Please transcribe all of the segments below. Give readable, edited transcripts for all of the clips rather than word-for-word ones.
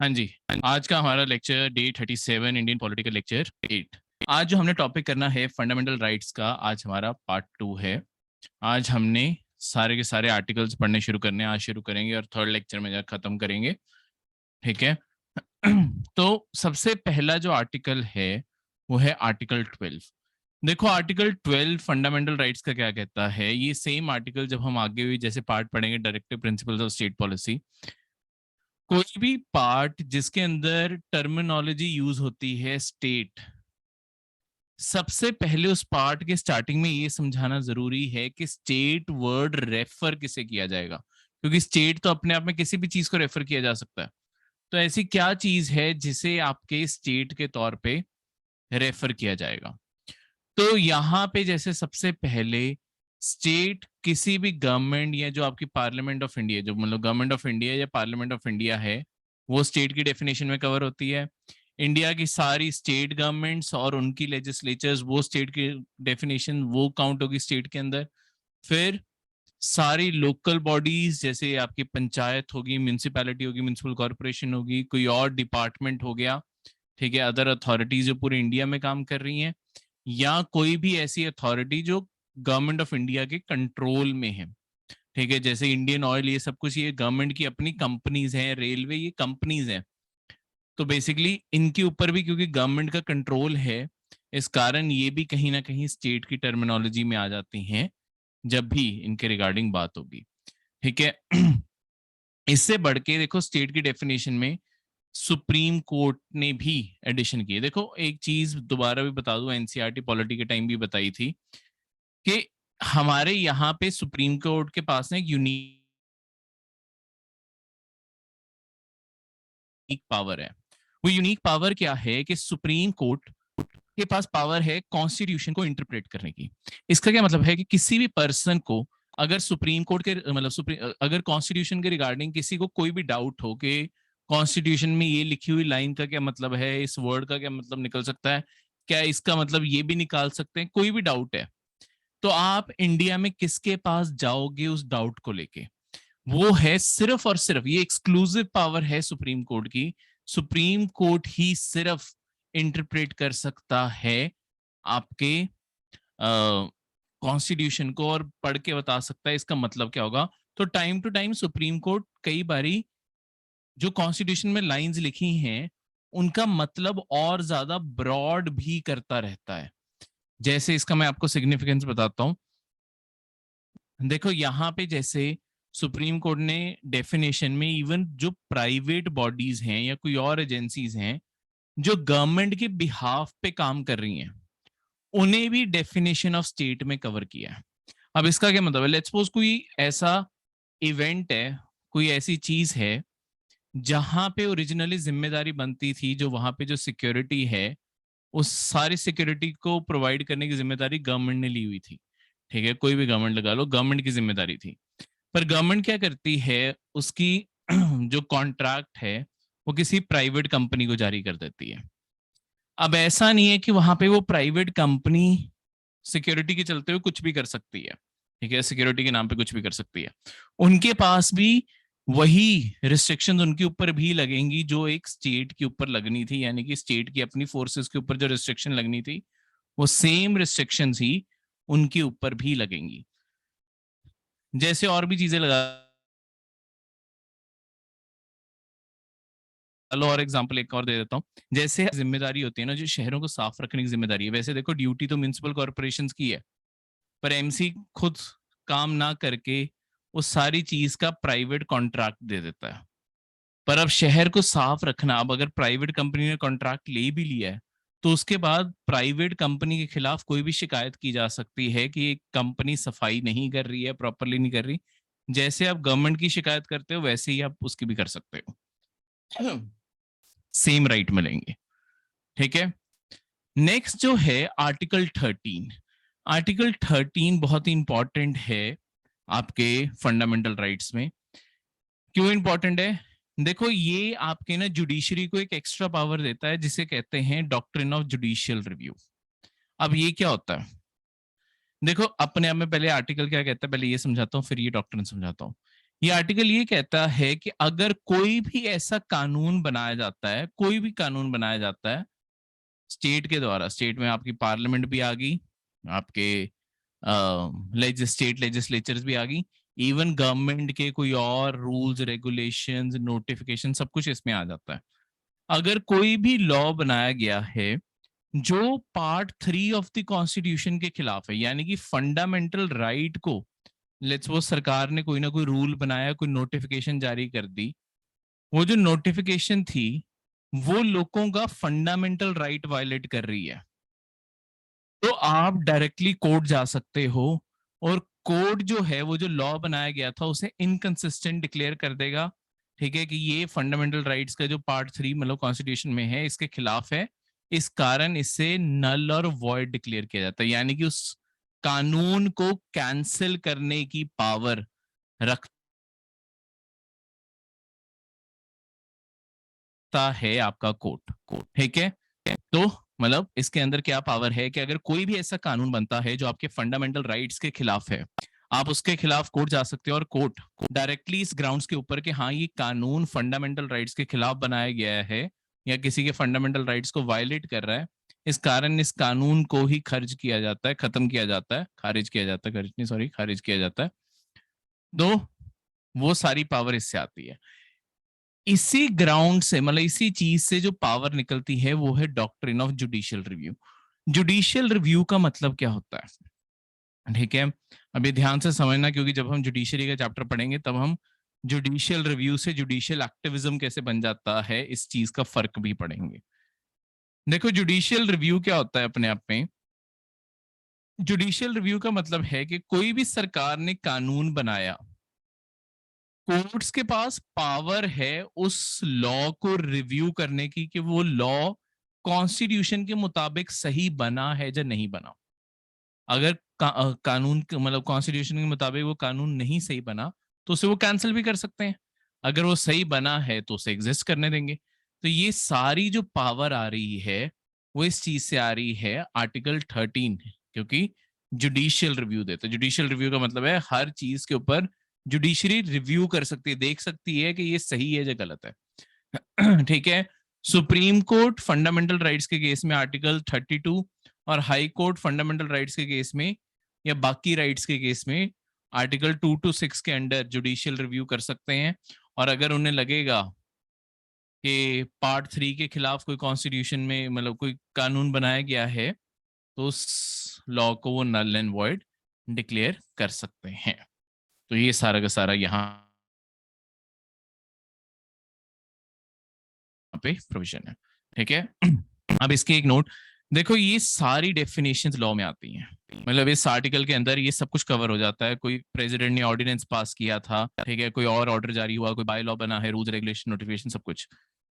हाँ जी, आज का हमारा lecture day 37 Indian political lecture 8। आज जो हमने टॉपिक करना है फंडामेंटल राइट्स का, आज हमारा पार्ट 2 है। आज हमने सारे के सारे आर्टिकल्स पढ़ने शुरू करने आज शुरू करेंगे और थर्ड लेक्चर में जाकर खत्म करेंगे। ठीक है। तो सबसे पहला जो आर्टिकल है वो है आर्टिकल 12। देखो आर्टिकल 12 फंडामेंटल राइट्स का क्या कहता है। ये सेम आर्टिकल जब हम आगे हुई जैसे पार्ट पढ़ेंगे directive principles of state policy, कोई भी पार्ट जिसके अंदर टर्मिनोलॉजी यूज होती है स्टेट, सबसे पहले उस पार्ट के स्टार्टिंग में ये समझाना जरूरी है कि स्टेट वर्ड रेफर किसे किया जाएगा, क्योंकि स्टेट तो अपने आप में किसी भी चीज को रेफर किया जा सकता है। तो ऐसी क्या चीज है जिसे आपके स्टेट के तौर पे रेफर किया जाएगा। तो यहाँ पे जैसे सबसे पहले स्टेट किसी भी गवर्नमेंट या जो आपकी पार्लियामेंट ऑफ इंडिया, जो मतलब गवर्नमेंट ऑफ इंडिया या पार्लियामेंट ऑफ इंडिया है, वो स्टेट की डेफिनेशन में कवर होती है। इंडिया की सारी स्टेट गवर्नमेंट्स और उनकी लेजिस्लेचर्स, वो स्टेट की डेफिनेशन वो काउंट होगी स्टेट के अंदर। फिर सारी लोकल बॉडीज जैसे आपकी पंचायत होगी, म्यूनिसिपैलिटी होगी, म्यूनिसिपल कॉर्पोरेशन होगी, कोई और डिपार्टमेंट हो गया, ठीक है, अदर अथॉरिटीज जो पूरे इंडिया में काम कर रही हैं, या कोई भी ऐसी अथॉरिटी जो गवर्नमेंट ऑफ इंडिया के कंट्रोल में है। ठीक है, जैसे इंडियन ऑयल, ये सब कुछ ये गवर्नमेंट की अपनी कंपनीज हैं, रेलवे ये कंपनीज हैं। तो बेसिकली इनके ऊपर भी क्योंकि गवर्नमेंट का कंट्रोल है, इस कारण ये भी कहीं ना कहीं स्टेट की टर्मिनोलॉजी में आ जाती हैं जब भी इनके रिगार्डिंग बात होगी। ठीक है। इससे बढ़ के देखो स्टेट की डेफिनेशन में सुप्रीम कोर्ट ने भी एडिशन की है। देखो एक चीज दोबारा भी बता दूं, एनसीईआरटी पॉलिटी के टाइम भी बताई थी कि हमारे यहाँ पे सुप्रीम कोर्ट के पास ना एक यूनिक पावर है। वो यूनिक पावर क्या है कि सुप्रीम कोर्ट के पास पावर है कॉन्स्टिट्यूशन को इंटरप्रेट करने की। इसका क्या मतलब है कि किसी भी पर्सन को अगर सुप्रीम कोर्ट के मतलब अगर कॉन्स्टिट्यूशन के रिगार्डिंग किसी को कोई भी डाउट हो कि कॉन्स्टिट्यूशन में ये लिखी हुई लाइन का क्या मतलब है, इस वर्ड का क्या मतलब निकल सकता है, क्या इसका मतलब ये भी निकाल सकते हैं, कोई भी डाउट है, तो आप इंडिया में किसके पास जाओगे उस डाउट को लेके? वो है सिर्फ और सिर्फ, ये एक्सक्लूसिव पावर है सुप्रीम कोर्ट की। सुप्रीम कोर्ट ही सिर्फ इंटरप्रेट कर सकता है आपके कॉन्स्टिट्यूशन को और पढ़ के बता सकता है इसका मतलब क्या होगा। तो time to time Supreme Court कई बारी जो कॉन्स्टिट्यूशन में लाइंस लिखी हैं उनका मतलब और ज्यादा ब्रॉड भी करता रहता है। जैसे इसका मैं आपको सिग्निफिकेंस बताता हूं। देखो यहाँ पे जैसे सुप्रीम कोर्ट ने डेफिनेशन में इवन जो प्राइवेट बॉडीज हैं या कोई और एजेंसीज हैं जो गवर्नमेंट के बिहाफ पे काम कर रही हैं, उन्हें भी डेफिनेशन ऑफ स्टेट में कवर किया है। अब इसका क्या मतलब है? लेट्स सपोज कोई ऐसा इवेंट है, कोई ऐसी चीज है जहां पे ओरिजिनली जिम्मेदारी बनती थी, जो वहां पे जो सिक्योरिटी है उस सारी सिक्योरिटी को प्रोवाइड करने की जिम्मेदारी गवर्नमेंट ने ली हुई थी। ठीक है, कोई भी गवर्नमेंट लगा लो, गवर्नमेंट की जिम्मेदारी थी। पर गवर्नमेंट क्या करती है, उसकी जो कॉन्ट्रैक्ट है वो किसी प्राइवेट कंपनी को जारी कर देती है। अब ऐसा नहीं है कि वहां पे वो प्राइवेट कंपनी सिक्योरिटी के चलते हुए कुछ भी कर सकती है। ठीक है, सिक्योरिटी के नाम पे कुछ भी कर सकती है। उनके पास भी वही रिस्ट्रिक्शंस उनके ऊपर भी लगेंगी जो एक स्टेट के ऊपर लगनी थी, यानी कि स्टेट की अपनी फोर्सेस के ऊपर जो रिस्ट्रिक्शन लगनी थी वो सेम रिस्ट्रिक्शंस ही उनके ऊपर भी लगेंगी। जैसे और भी चीजें लगा लो, और एग्जांपल एक और दे देता हूँ। जैसे जिम्मेदारी होती है ना जो शहरों को साफ रखने की जिम्मेदारी है, वैसे देखो ड्यूटी तो म्युनिसिपल कॉर्पोरेशंस की है, पर एमसी खुद काम ना करके उस सारी चीज का प्राइवेट कॉन्ट्रैक्ट दे देता है। पर अब शहर को साफ रखना, अब अगर प्राइवेट कंपनी ने कॉन्ट्रैक्ट ले भी लिया है तो उसके बाद प्राइवेट कंपनी के खिलाफ कोई भी शिकायत की जा सकती है कि एक कंपनी सफाई नहीं कर रही है, प्रॉपरली नहीं कर रही। जैसे आप गवर्नमेंट की शिकायत करते हो वैसे ही आप उसकी भी कर सकते हो। सेम राइट मिलेंगे। ठीक है। नेक्स्ट जो है आर्टिकल 13। आर्टिकल 13 बहुत ही इंपॉर्टेंट है आपके फंडामेंटल राइट्स में। क्यों इंपॉर्टेंट है? देखो ये आपके ना जुडिशरी को एक एक्स्ट्रा पावर देता है जिसे कहते हैं डॉक्ट्रिन ऑफ जुडिशियल रिव्यू। अब ये क्या होता है? देखो अपने आप में पहले आर्टिकल क्या कहता है पहले ये समझाता हूँ, फिर ये डॉक्ट्रिन समझाता हूँ। ये आर्टिकल ये कहता है कि अगर कोई भी ऐसा कानून बनाया जाता है, कोई भी कानून बनाया जाता है स्टेट के द्वारा, स्टेट में आपकी पार्लियामेंट भी आ गई, आपके स्टेट लेजिस्लेचर्स भी आ गई, इवन गवर्नमेंट के कोई और रूल्स रेगुलेशंस नोटिफिकेशन सब कुछ इसमें आ जाता है। अगर कोई भी लॉ बनाया गया है जो पार्ट 3 ऑफ द कॉन्स्टिट्यूशन के खिलाफ है, यानी कि फंडामेंटल राइट को, लेट्स वो सरकार ने कोई ना कोई रूल बनाया, कोई नोटिफिकेशन जारी कर दी, वो जो नोटिफिकेशन थी वो लोगों का फंडामेंटल राइट वायलेट कर रही है, तो आप डायरेक्टली कोर्ट जा सकते हो और कोर्ट जो है वो जो लॉ बनाया गया था उसे इनकंसिस्टेंट डिक्लेयर कर देगा, ठीक है, कि ये फंडामेंटल राइट्स का जो पार्ट 3 मतलब कॉन्स्टिट्यूशन में है इसके खिलाफ है, इस कारण इसे नल और वॉइड डिक्लेयर किया जाता है, यानी कि उस कानून को कैंसिल करने की पावर रखता है आपका कोर्ट, ठीक है। तो मतलब इसके अंदर क्या पावर है कि अगर कोई भी ऐसा कानून बनता है जो आपके फंडामेंटल राइट्स के खिलाफ है, आप उसके खिलाफ कोर्ट जा सकते हो और कोर्ट डायरेक्टली इस ग्राउंड्स के ऊपर कि हाँ ये कानून फंडामेंटल राइट्स के खिलाफ बनाया गया है या किसी के फंडामेंटल राइट्स को वायलेट कर रहा है, इस कारण इस कानून को ही खर्च किया जाता है, खत्म किया जाता है, खारिज किया जाता है, खर्च नहीं सॉरी खारिज किया जाता है। तो वो सारी पावर इससे आती है। इसी ग्राउंड से मतलब इसी चीज से जो पावर निकलती है वो है doctrine of judicial review. Judicial review का मतलब क्या होता है, ठीक है, अभी ध्यान से समझना, क्योंकि जब हम जुडिशरी का चैप्टर पढ़ेंगे तब हम जुडिशियल रिव्यू से जुडिशियल एक्टिविज्म कैसे बन जाता है इस चीज का फर्क भी पढ़ेंगे। देखो जुडिशियल रिव्यू क्या होता है अपने आप में। जुडिशियल रिव्यू का मतलब है कि कोई भी सरकार ने कानून बनाया, कोर्ट्स के पास पावर है उस लॉ को रिव्यू करने की कि वो लॉ कॉन्स्टिट्यूशन के मुताबिक सही बना है या नहीं बना। अगर कानून मतलब कॉन्स्टिट्यूशन के मुताबिक वो कानून नहीं सही बना तो उसे वो कैंसिल भी कर सकते हैं, अगर वो सही बना है तो उसे एग्जिस्ट करने देंगे। तो ये सारी जो पावर आ रही है वो इस चीज से आ रही है आर्टिकल 13, क्योंकि जुडिशियल रिव्यू देता है। जुडिशियल रिव्यू का मतलब है हर चीज के ऊपर जुडिशरी रिव्यू कर सकती है, देख सकती है कि ये सही है या गलत है। ठीक है। सुप्रीम कोर्ट फंडामेंटल राइट्स के केस में आर्टिकल 32 और हाई कोर्ट फंडामेंटल राइट्स के केस में या बाकी राइट्स के केस में आर्टिकल 2 to 6 के अंडर जुडिशियल रिव्यू कर सकते हैं। और अगर उन्हें लगेगा कि पार्ट 3 के खिलाफ कोई कॉन्स्टिट्यूशन में मतलब कोई कानून बनाया गया है तो उस लॉ को वो नल एंड वॉइड डिक्लेयर कर सकते हैं। तो ये सारा का सारा यहाँ पे प्रोविजन है, ठीक है। अब इसके एक नोट देखो, ये सारी डेफिनेशंस लॉ में आती हैं, मतलब इस आर्टिकल के अंदर ये सब कुछ कवर हो जाता है। कोई प्रेसिडेंट ने ऑर्डिनेंस पास किया था, ठीक है, कोई और ऑर्डर जारी हुआ, कोई बाय लॉ बना है, रूल्स रेगुलेशन नोटिफिकेशन सब कुछ।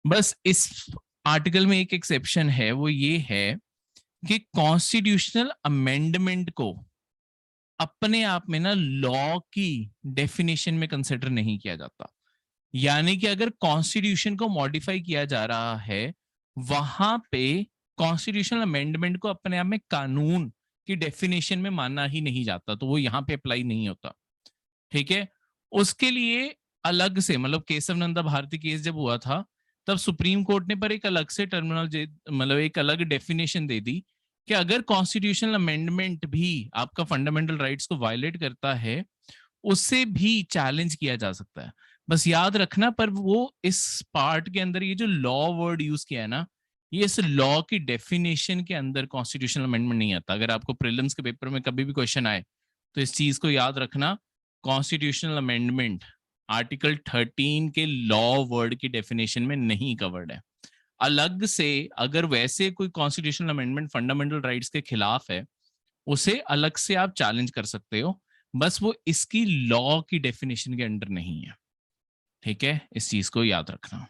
बस इस आर्टिकल में एक एक्सेप्शन है, वो ये है कि कॉन्स्टिट्यूशनल अमेंडमेंट को अपने आप में ना लॉ की डेफिनेशन में कंसिडर नहीं किया जाता। यानी कि अगर कॉन्स्टिट्यूशन को मॉडिफाई किया जा रहा है वहां पे कॉन्स्टिट्यूशनल अमेंडमेंट को अपने आप में कानून की डेफिनेशन में मानना ही नहीं जाता, तो वो यहाँ पे अप्लाई नहीं होता, ठीक है। उसके लिए अलग से मतलब केशव नंदा भारती केस जब हुआ था तब सुप्रीम कोर्ट ने पर एक अलग से टर्मिनोलॉजी मतलब एक अलग डेफिनेशन दे दी कि अगर कॉन्स्टिट्यूशनल अमेंडमेंट भी आपका फंडामेंटल राइट्स को वायलेट करता है उससे भी चैलेंज किया जा सकता है। बस याद रखना, पर वो इस पार्ट के अंदर ये जो लॉ वर्ड यूज किया है ना, ये इस लॉ की डेफिनेशन के अंदर कॉन्स्टिट्यूशनल अमेंडमेंट नहीं आता। अगर आपको प्रीलिम्स के पेपर में कभी भी क्वेश्चन आए तो इस चीज को याद रखना, कॉन्स्टिट्यूशनल अमेंडमेंट आर्टिकल 13 के लॉ वर्ड की डेफिनेशन में नहीं कवर्ड है। अलग से अगर वैसे कोई कॉन्स्टिट्यूशनल अमेंडमेंट फंडामेंटल राइट्स के खिलाफ है उसे अलग से आप चैलेंज कर सकते हो, बस वो इसकी लॉ की डेफिनेशन के अंडर नहीं है, ठीक है, इस चीज को याद रखना।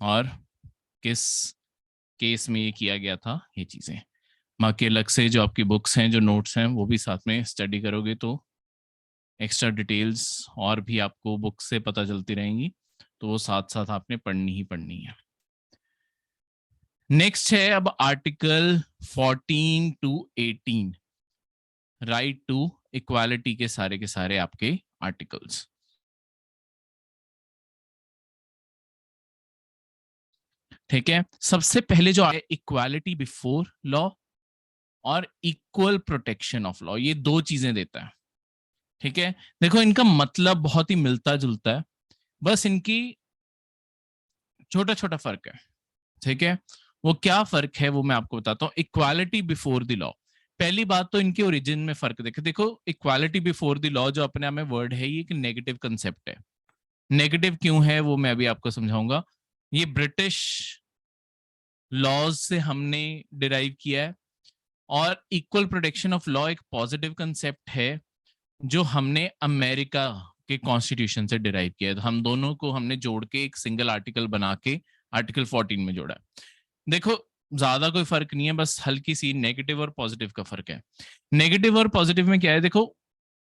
और किस केस में ये किया गया था ये चीजें, बाकी अलग से जो आपकी बुक्स हैं जो नोट्स हैं वो भी साथ में स्टडी करोगे तो एक्स्ट्रा डिटेल्स और भी आपको बुक से पता चलती रहेंगी, तो वो साथ साथ आपने पढ़नी ही पढ़नी है। नेक्स्ट है अब article 14 to 18, right to equality के सारे आपके आर्टिकल्स। ठीक है, सबसे पहले जो है इक्वालिटी बिफोर लॉ और इक्वल प्रोटेक्शन ऑफ लॉ, ये दो चीजें देता है। ठीक है, देखो इनका मतलब बहुत ही मिलता जुलता है, बस इनकी छोटा छोटा फर्क है। ठीक है, वो क्या फर्क है वो मैं आपको बताता हूँ। इक्वालिटी बिफोर द लॉ, पहली बात तो इनके ओरिजिन में फर्क देखे। देखो इक्वालिटी बिफोर द लॉ जो अपने आप में वर्ड है, ये एक नेगेटिव कंसेप्ट है। नेगेटिव क्यों है वो मैं अभी आपको समझाऊंगा। ये ब्रिटिश लॉज से हमने डिराइव किया है, और इक्वल प्रोटेक्शन ऑफ लॉ एक पॉजिटिव कंसेप्ट है जो हमने अमेरिका के कॉन्स्टिट्यूशन से डिराइव किया है। तो हम दोनों को हमने जोड़ के एक सिंगल आर्टिकल बना के आर्टिकल 14 में जोड़ा है। देखो ज्यादा कोई फर्क नहीं है, बस हल्की सी नेगेटिव और पॉजिटिव का फर्क है। नेगेटिव और पॉजिटिव में क्या है, देखो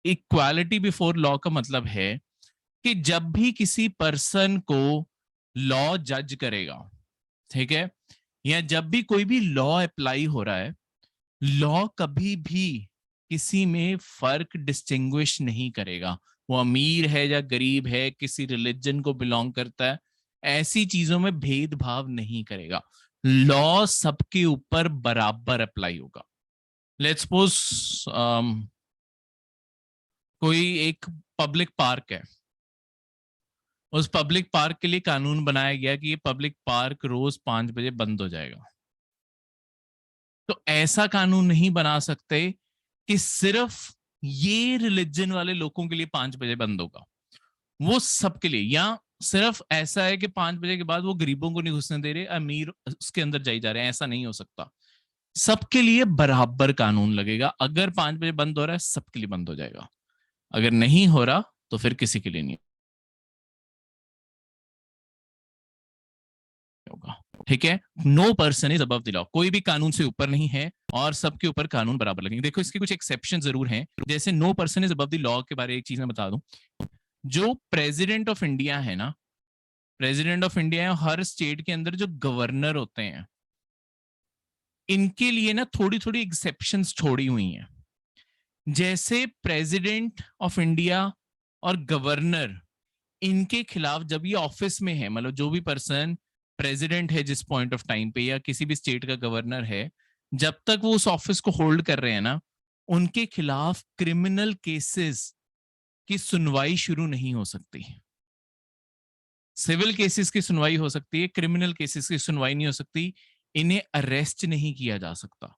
इक्वालिटी बिफोर लॉ का मतलब है कि जब भी किसी पर्सन को लॉ जज करेगा, ठीक है, या जब भी कोई भी लॉ अप्लाई हो रहा है, लॉ कभी भी किसी में फर्क डिस्टिंग्विश नहीं करेगा। वो अमीर है या गरीब है, किसी रिलीजन को बिलोंग करता है, ऐसी चीजों में भेदभाव नहीं करेगा। लॉ सबके ऊपर बराबर अप्लाई होगा। लेट्स सपोज कोई एक पब्लिक पार्क है, उस पब्लिक पार्क के लिए कानून बनाया गया कि ये पब्लिक पार्क रोज 5 बजे बंद हो जाएगा। तो ऐसा कानून नहीं बना सकते कि सिर्फ ये रिलीजन वाले लोगों के लिए 5 बजे बंद होगा, वो सबके लिए। या सिर्फ ऐसा है कि 5 बजे के बाद वो गरीबों को नहीं घुसने दे रहे, अमीर उसके अंदर जाई जा रहे हैं, ऐसा नहीं हो सकता। सबके लिए बराबर कानून लगेगा। अगर 5 बजे बंद हो रहा है, सबके लिए बंद हो जाएगा। अगर नहीं हो रहा तो फिर किसी के लिए नहीं होगा। ठीक है, no person is above the law, कोई भी कानून से ऊपर नहीं है और सबके ऊपर कानून बराबर लगेंगे। देखो इसके कुछ एक्सेप्शन जरूर हैं, जैसे no person is above the law के बारे में एक चीज मैं बता दूं। जो प्रेसिडेंट ऑफ इंडिया है ना, president of India her state के अंदर जो गवर्नर होते हैं, इनके लिए ना थोड़ी थोड़ी एक्सेप्शंस छोड़ी हुई हैं। जैसे प्रेसिडेंट ऑफ इंडिया और गवर्नर, इनके खिलाफ जब ये ऑफिस में है, मतलब जो भी पर्सन प्रेसिडेंट है जिस पॉइंट ऑफ टाइम पे, या किसी भी स्टेट का गवर्नर है, जब तक वो उस ऑफिस को होल्ड कर रहे हैं ना, उनके खिलाफ क्रिमिनल केसेस की सुनवाई शुरू नहीं हो सकती। सिविल केसेस की सुनवाई हो सकती है, क्रिमिनल केसेस की सुनवाई नहीं हो सकती। इन्हें अरेस्ट नहीं किया जा सकता,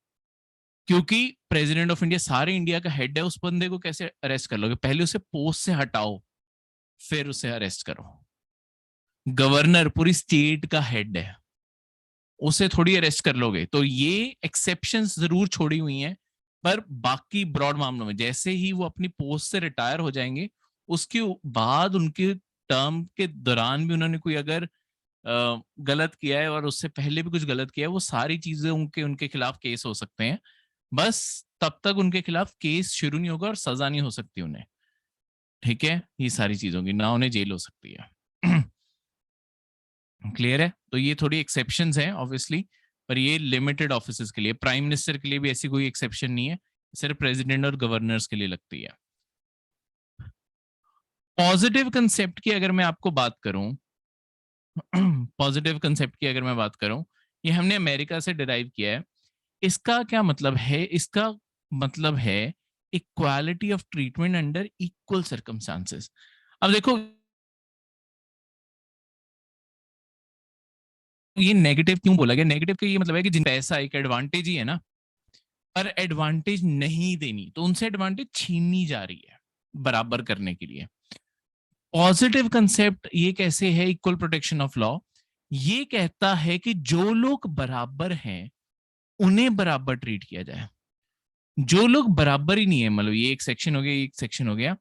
क्योंकि प्रेसिडेंट ऑफ इंडिया सारे इंडिया का हेड है। उस बंदे को कैसे अरेस्ट कर लोगे? पहले उसे पोस्ट से हटाओ, फिर उसे अरेस्ट करो। गवर्नर पूरी स्टेट का हेड है, उसे थोड़ी अरेस्ट कर लोगे। तो ये एक्सेप्शंस जरूर छोड़ी हुई हैं, पर बाकी ब्रॉड मामलों में जैसे ही वो अपनी पोस्ट से रिटायर हो जाएंगे, उसके बाद उनके टर्म के दौरान भी उन्होंने कोई अगर गलत किया है और उससे पहले भी कुछ गलत किया है, वो सारी चीजें उनके उनके खिलाफ केस हो सकते हैं। बस तब तक उनके खिलाफ केस शुरू नहीं होगा और सजा नहीं हो सकती उन्हें। ठीक है, ये सारी चीजों की ना उन्हें जेल हो सकती है। क्लियर है? तो ये थोड़ी एक्सेप्शंस हैं ऑब्वियसली, पर ये लिमिटेड ऑफिसेज के लिए। प्राइम मिनिस्टर के लिए भी ऐसी कोई एक्सेप्शन नहीं है, सिर्फ प्रेसिडेंट और गवर्नर्स के लिए लगती है। पॉजिटिव कंसेप्ट की अगर मैं आपको बात करूं, पॉजिटिव कंसेप्ट की अगर मैं बात करूं, ये हमने अमेरिका से डिराइव किया है। इसका क्या मतलब है? इसका मतलब है equality of treatment under equal circumstances. अब देखो ये नेगेटिव क्यों बोला गया? नेगेटिव का ये मतलब है कि जिन पैसा एक एडवांटेज ही है ना, पर एडवांटेज नहीं देनी, तो उनसे एडवांटेज छीननी जा रही है बराबर करने के लिए। पॉजिटिव कंसेप्ट ये कैसे है? इक्वल प्रोटेक्शन ऑफ लॉ ये कहता है कि जो लोग बराबर हैं उन्हें बराबर ट्रीट किया जाए। जो लोग बराबर ही नहीं है, मतलब ये एक सेक्शन हो गया, ये एक सेक्शन हो गया,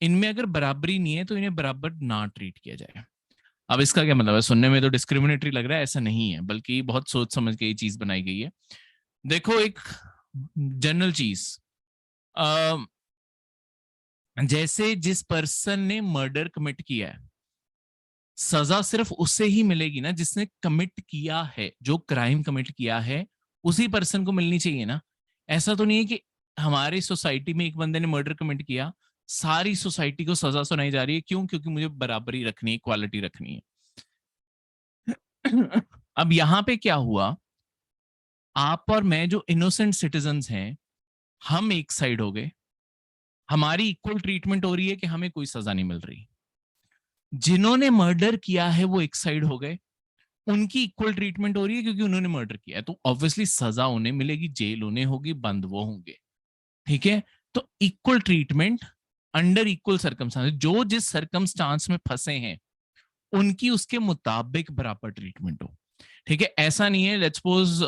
इनमें अगर बराबरी नहीं है तो इन्हें बराबर ना ट्रीट किया जाए। अब इसका क्या मतलब है? सुनने में तो डिस्क्रिमिनेटरी लग रहा है, ऐसा नहीं है, बल्कि बहुत सोच समझ के ये चीज बनाई गई है। देखो एक जनरल चीज, जैसे जिस पर्सन ने मर्डर कमिट किया है, सजा सिर्फ उससे ही मिलेगी ना जिसने कमिट किया है। जो क्राइम कमिट किया है उसी पर्सन को मिलनी चाहिए ना। ऐसा तो नहीं है कि हमारी सोसाइटी में एक बंदे ने मर्डर कमिट किया, सारी सोसाइटी को सजा सुनाई जा रही है। क्यों? क्योंकि मुझे बराबरी रखनी है, इक्वालिटी रखनी है। अब यहां पे क्या हुआ, आप और मैं जो इनोसेंट सिटीजन्स हैं, हम एक साइड हो गए, हमारी इक्वल ट्रीटमेंट हो रही है कि हमें कोई सजा नहीं मिल रही। जिन्होंने मर्डर किया है वो एक साइड हो गए, उनकी इक्वल ट्रीटमेंट हो रही है क्योंकि उन्होंने मर्डर किया है, तो ऑब्वियसली सजा उन्हें मिलेगी, जेल उन्हें होगी, बंद वो होंगे। ठीक है, तो equal treatment under equal circumstance, जो जिस सर्कमस्टांस में फंसे हैं उनकी उसके मुताबिक बराबर ट्रीटमेंट हो। ठीक है, ऐसा नहीं है, लेट्स सपोज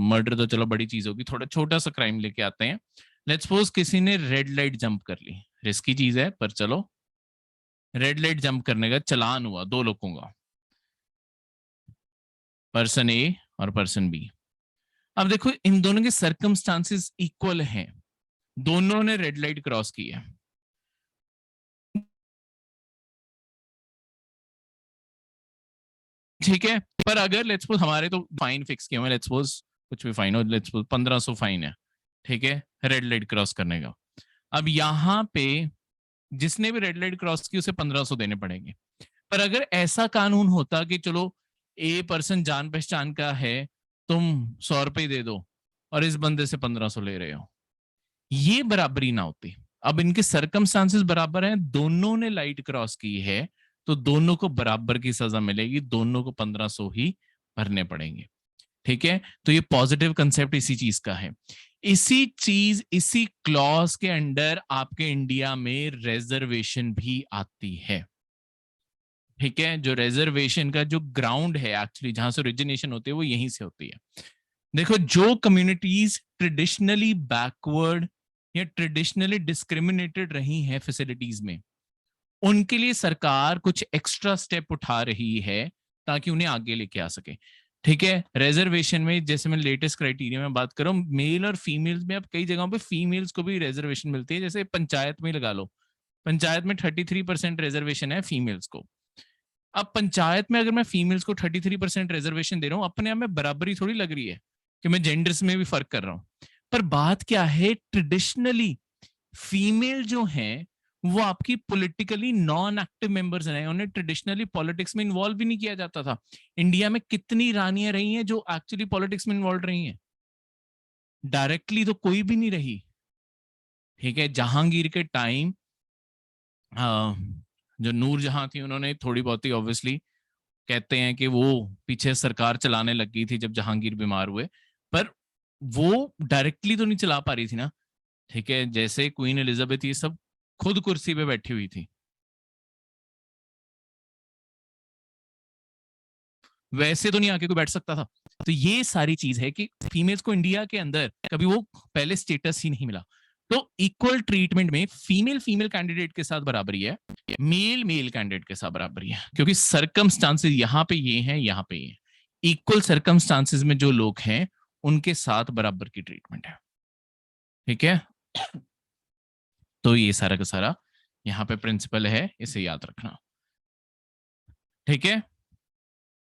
मर्डर तो चलो बड़ी चीज होगी, थोड़ा छोटा सा क्राइम लेके आते हैं। लेट्स सपोज किसी ने रेड लाइट जंप कर ली, रिस्की चीज है पर चलो, रेड लाइट जंप करने का चालान हुआ दो लोगों का, पर्सन ए और पर्सन बी। अब देखो इन दोनों के सर्कमस्टांसेस इक्वल हैं, दोनों ने रेड लाइट क्रॉस की है। ठीक है, पर अगर लेट्स सपोज हमारे तो फाइन फिक्स किए हुए, लेट्स सपोज कुछ भी फाइन हो, लेट्स सपोज 1500 फाइन है, ठीक है, रेड लाइट क्रॉस करने का। अब यहाँ पे जिसने भी रेड लाइट क्रॉस की उसे 1500 देने पड़ेंगे। पर अगर ऐसा कानून होता कि चलो ए पर्सन जान पहचान का है, तुम 100 रुपए दे दो और इस बंदे से 1500 ले रहे हो, ये बराबरी ना होती। अब इनके सर्कमस्टांसेस बराबर हैं, दोनों ने लाइट क्रॉस की है, तो दोनों को बराबर की सजा मिलेगी, दोनों को 1500 ही भरने पड़ेंगे। ठीक है, तो ये पॉजिटिव कंसेप्ट इसी चीज का है। इसी चीज, इसी क्लॉज के अंडर आपके इंडिया में रिजर्वेशन भी आती है। ठीक है, जो रिजर्वेशन का जो ग्राउंड है एक्चुअली जहां से ओरिजिनेशन होती है वो यहीं से होती है। देखो, जो कम्युनिटीज ट्रेडिशनली बैकवर्ड या ट्रेडिशनली डिस्क्रिमिनेटेड रही हैं फैसिलिटीज में, उनके लिए सरकार कुछ एक्स्ट्रा स्टेप उठा रही है ताकि उन्हें आगे लेके आ सके। ठीक है, रिजर्वेशन में जैसे मैं लेटेस्ट क्राइटेरिया में बात करूं, मेल और फीमेल्स में अब कई जगहों पे फीमेल्स को भी रिजर्वेशन मिलती है, जैसे पंचायत में लगा लो, पंचायत में 33% रिजर्वेशन है फीमेल्स को। अब पंचायत में अगर मैं फीमेल्स को 33% रिजर्वेशन दे रहा हूं, अपने आप में बराबरी थोड़ी लग रही है कि मैं जेंडर्स में भी फर्क कर रहा हूं। पर बात क्या है, ट्रेडिशनली फीमेल जो हैं वो आपकी पॉलिटिकली नॉन एक्टिव मेंबर्स रहे, उन्हें ट्रेडिशनली पॉलिटिक्स में इन्वॉल्व भी नहीं किया जाता था। इंडिया में कितनी रानियां रही हैं जो एक्चुअली पॉलिटिक्स में इन्वॉल्व रही हैं? डायरेक्टली तो कोई भी नहीं रही। ठीक है, जहांगीर के टाइम जो नूरजहां थी उन्होंने थोड़ी बहुत ही, ऑब्वियसली कहते हैं कि वो पीछे सरकार चलाने लग गई थी जब जहांगीर बीमार हुए, पर वो डायरेक्टली तो नहीं चला पा रही थी ना। ठीक है, जैसे क्वीन एलिजाबेथ ये सब खुद कुर्सी पे बैठी हुई थी, वैसे तो नहीं आके कोई बैठ सकता था। तो ये सारी चीज है कि फीमेल्स को इंडिया के अंदर कभी वो पहले स्टेटस ही नहीं मिला। तो इक्वल ट्रीटमेंट में फीमेल फीमेल कैंडिडेट के साथ बराबरी है, मेल मेल कैंडिडेट के साथ बराबरी है, क्योंकि सर्कमस्टांसेस यहाँ पे ये हैं, यहाँ पे ये, इक्वल सर्कमस्टांसेस में जो लोग हैं उनके साथ बराबर की ट्रीटमेंट है। ठीक है, तो ये सारा का सारा यहाँ पे प्रिंसिपल है, इसे याद रखना। ठीक है,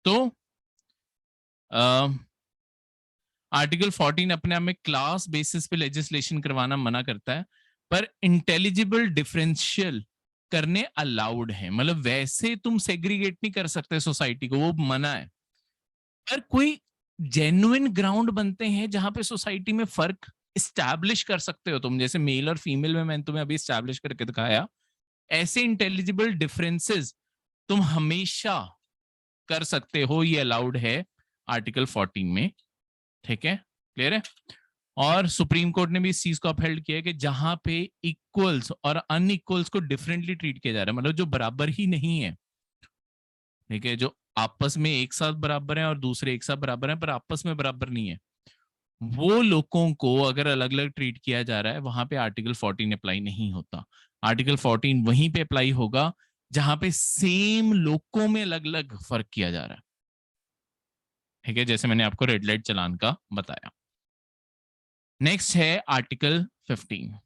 तो आर्टिकल 14 अपने आप में क्लास बेसिस पे लेजिस्लेशन करवाना मना करता है, पर इंटेलिजिबल डिफरेंशियल करने अलाउड है, मतलब वैसे तुम सेग्रीगेट नहीं कर सकते सोसाइटी को, वो मना है। पर कोई जेन्युइन ग्राउंड बनते हैं जहां पे सोसाइटी में फर्क इस्टेब्लिश कर सकते हो तुम, जैसे मेल और फीमेल में मैंने तुम्हें अभी इस्टेब्लिश करके दिखाया, ऐसे इंटेलिजिबल डिफरेंसेस तुम हमेशा कर सकते हो, ये अलाउड है आर्टिकल 14 में। ठीक है, क्लियर है? और सुप्रीम कोर्ट ने भी इस चीज को अपहेल्ड किया है कि जहां पे इक्वल्स और अनइक्वल्स को डिफरेंटली ट्रीट किया जा रहा है, मतलब जो बराबर ही नहीं है, ठीक है, जो आपस में एक साथ बराबर है और दूसरे एक साथ बराबर है पर आपस में बराबर नहीं है, वो लोगों को अगर अलग अलग ट्रीट किया जा रहा है, वहां पे आर्टिकल 14 अप्लाई नहीं होता। आर्टिकल 14 वहीं पे अप्लाई होगा जहां पे सेम लोगों में अलग अलग फर्क किया जा रहा है। ठीक है, जैसे मैंने आपको रेड लाइट चलान का बताया। नेक्स्ट है आर्टिकल 15।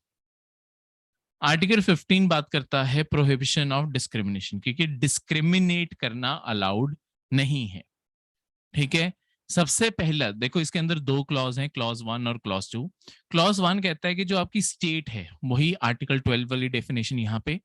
आर्टिकल 15 बात करता है प्रोहिबिशन ऑफ डिस्क्रिमिनेशन, क्योंकि डिस्क्रिमिनेट करना अलाउड नहीं है। ठीक है, सबसे पहला देखो, इसके अंदर दो क्लॉज हैं, क्लॉज 1 और क्लॉज 2। क्लॉज 1 कहता है कि जो आपकी स्टेट है, वही आर्टिकल 12 वाली डेफिनेशन यहाँ पे,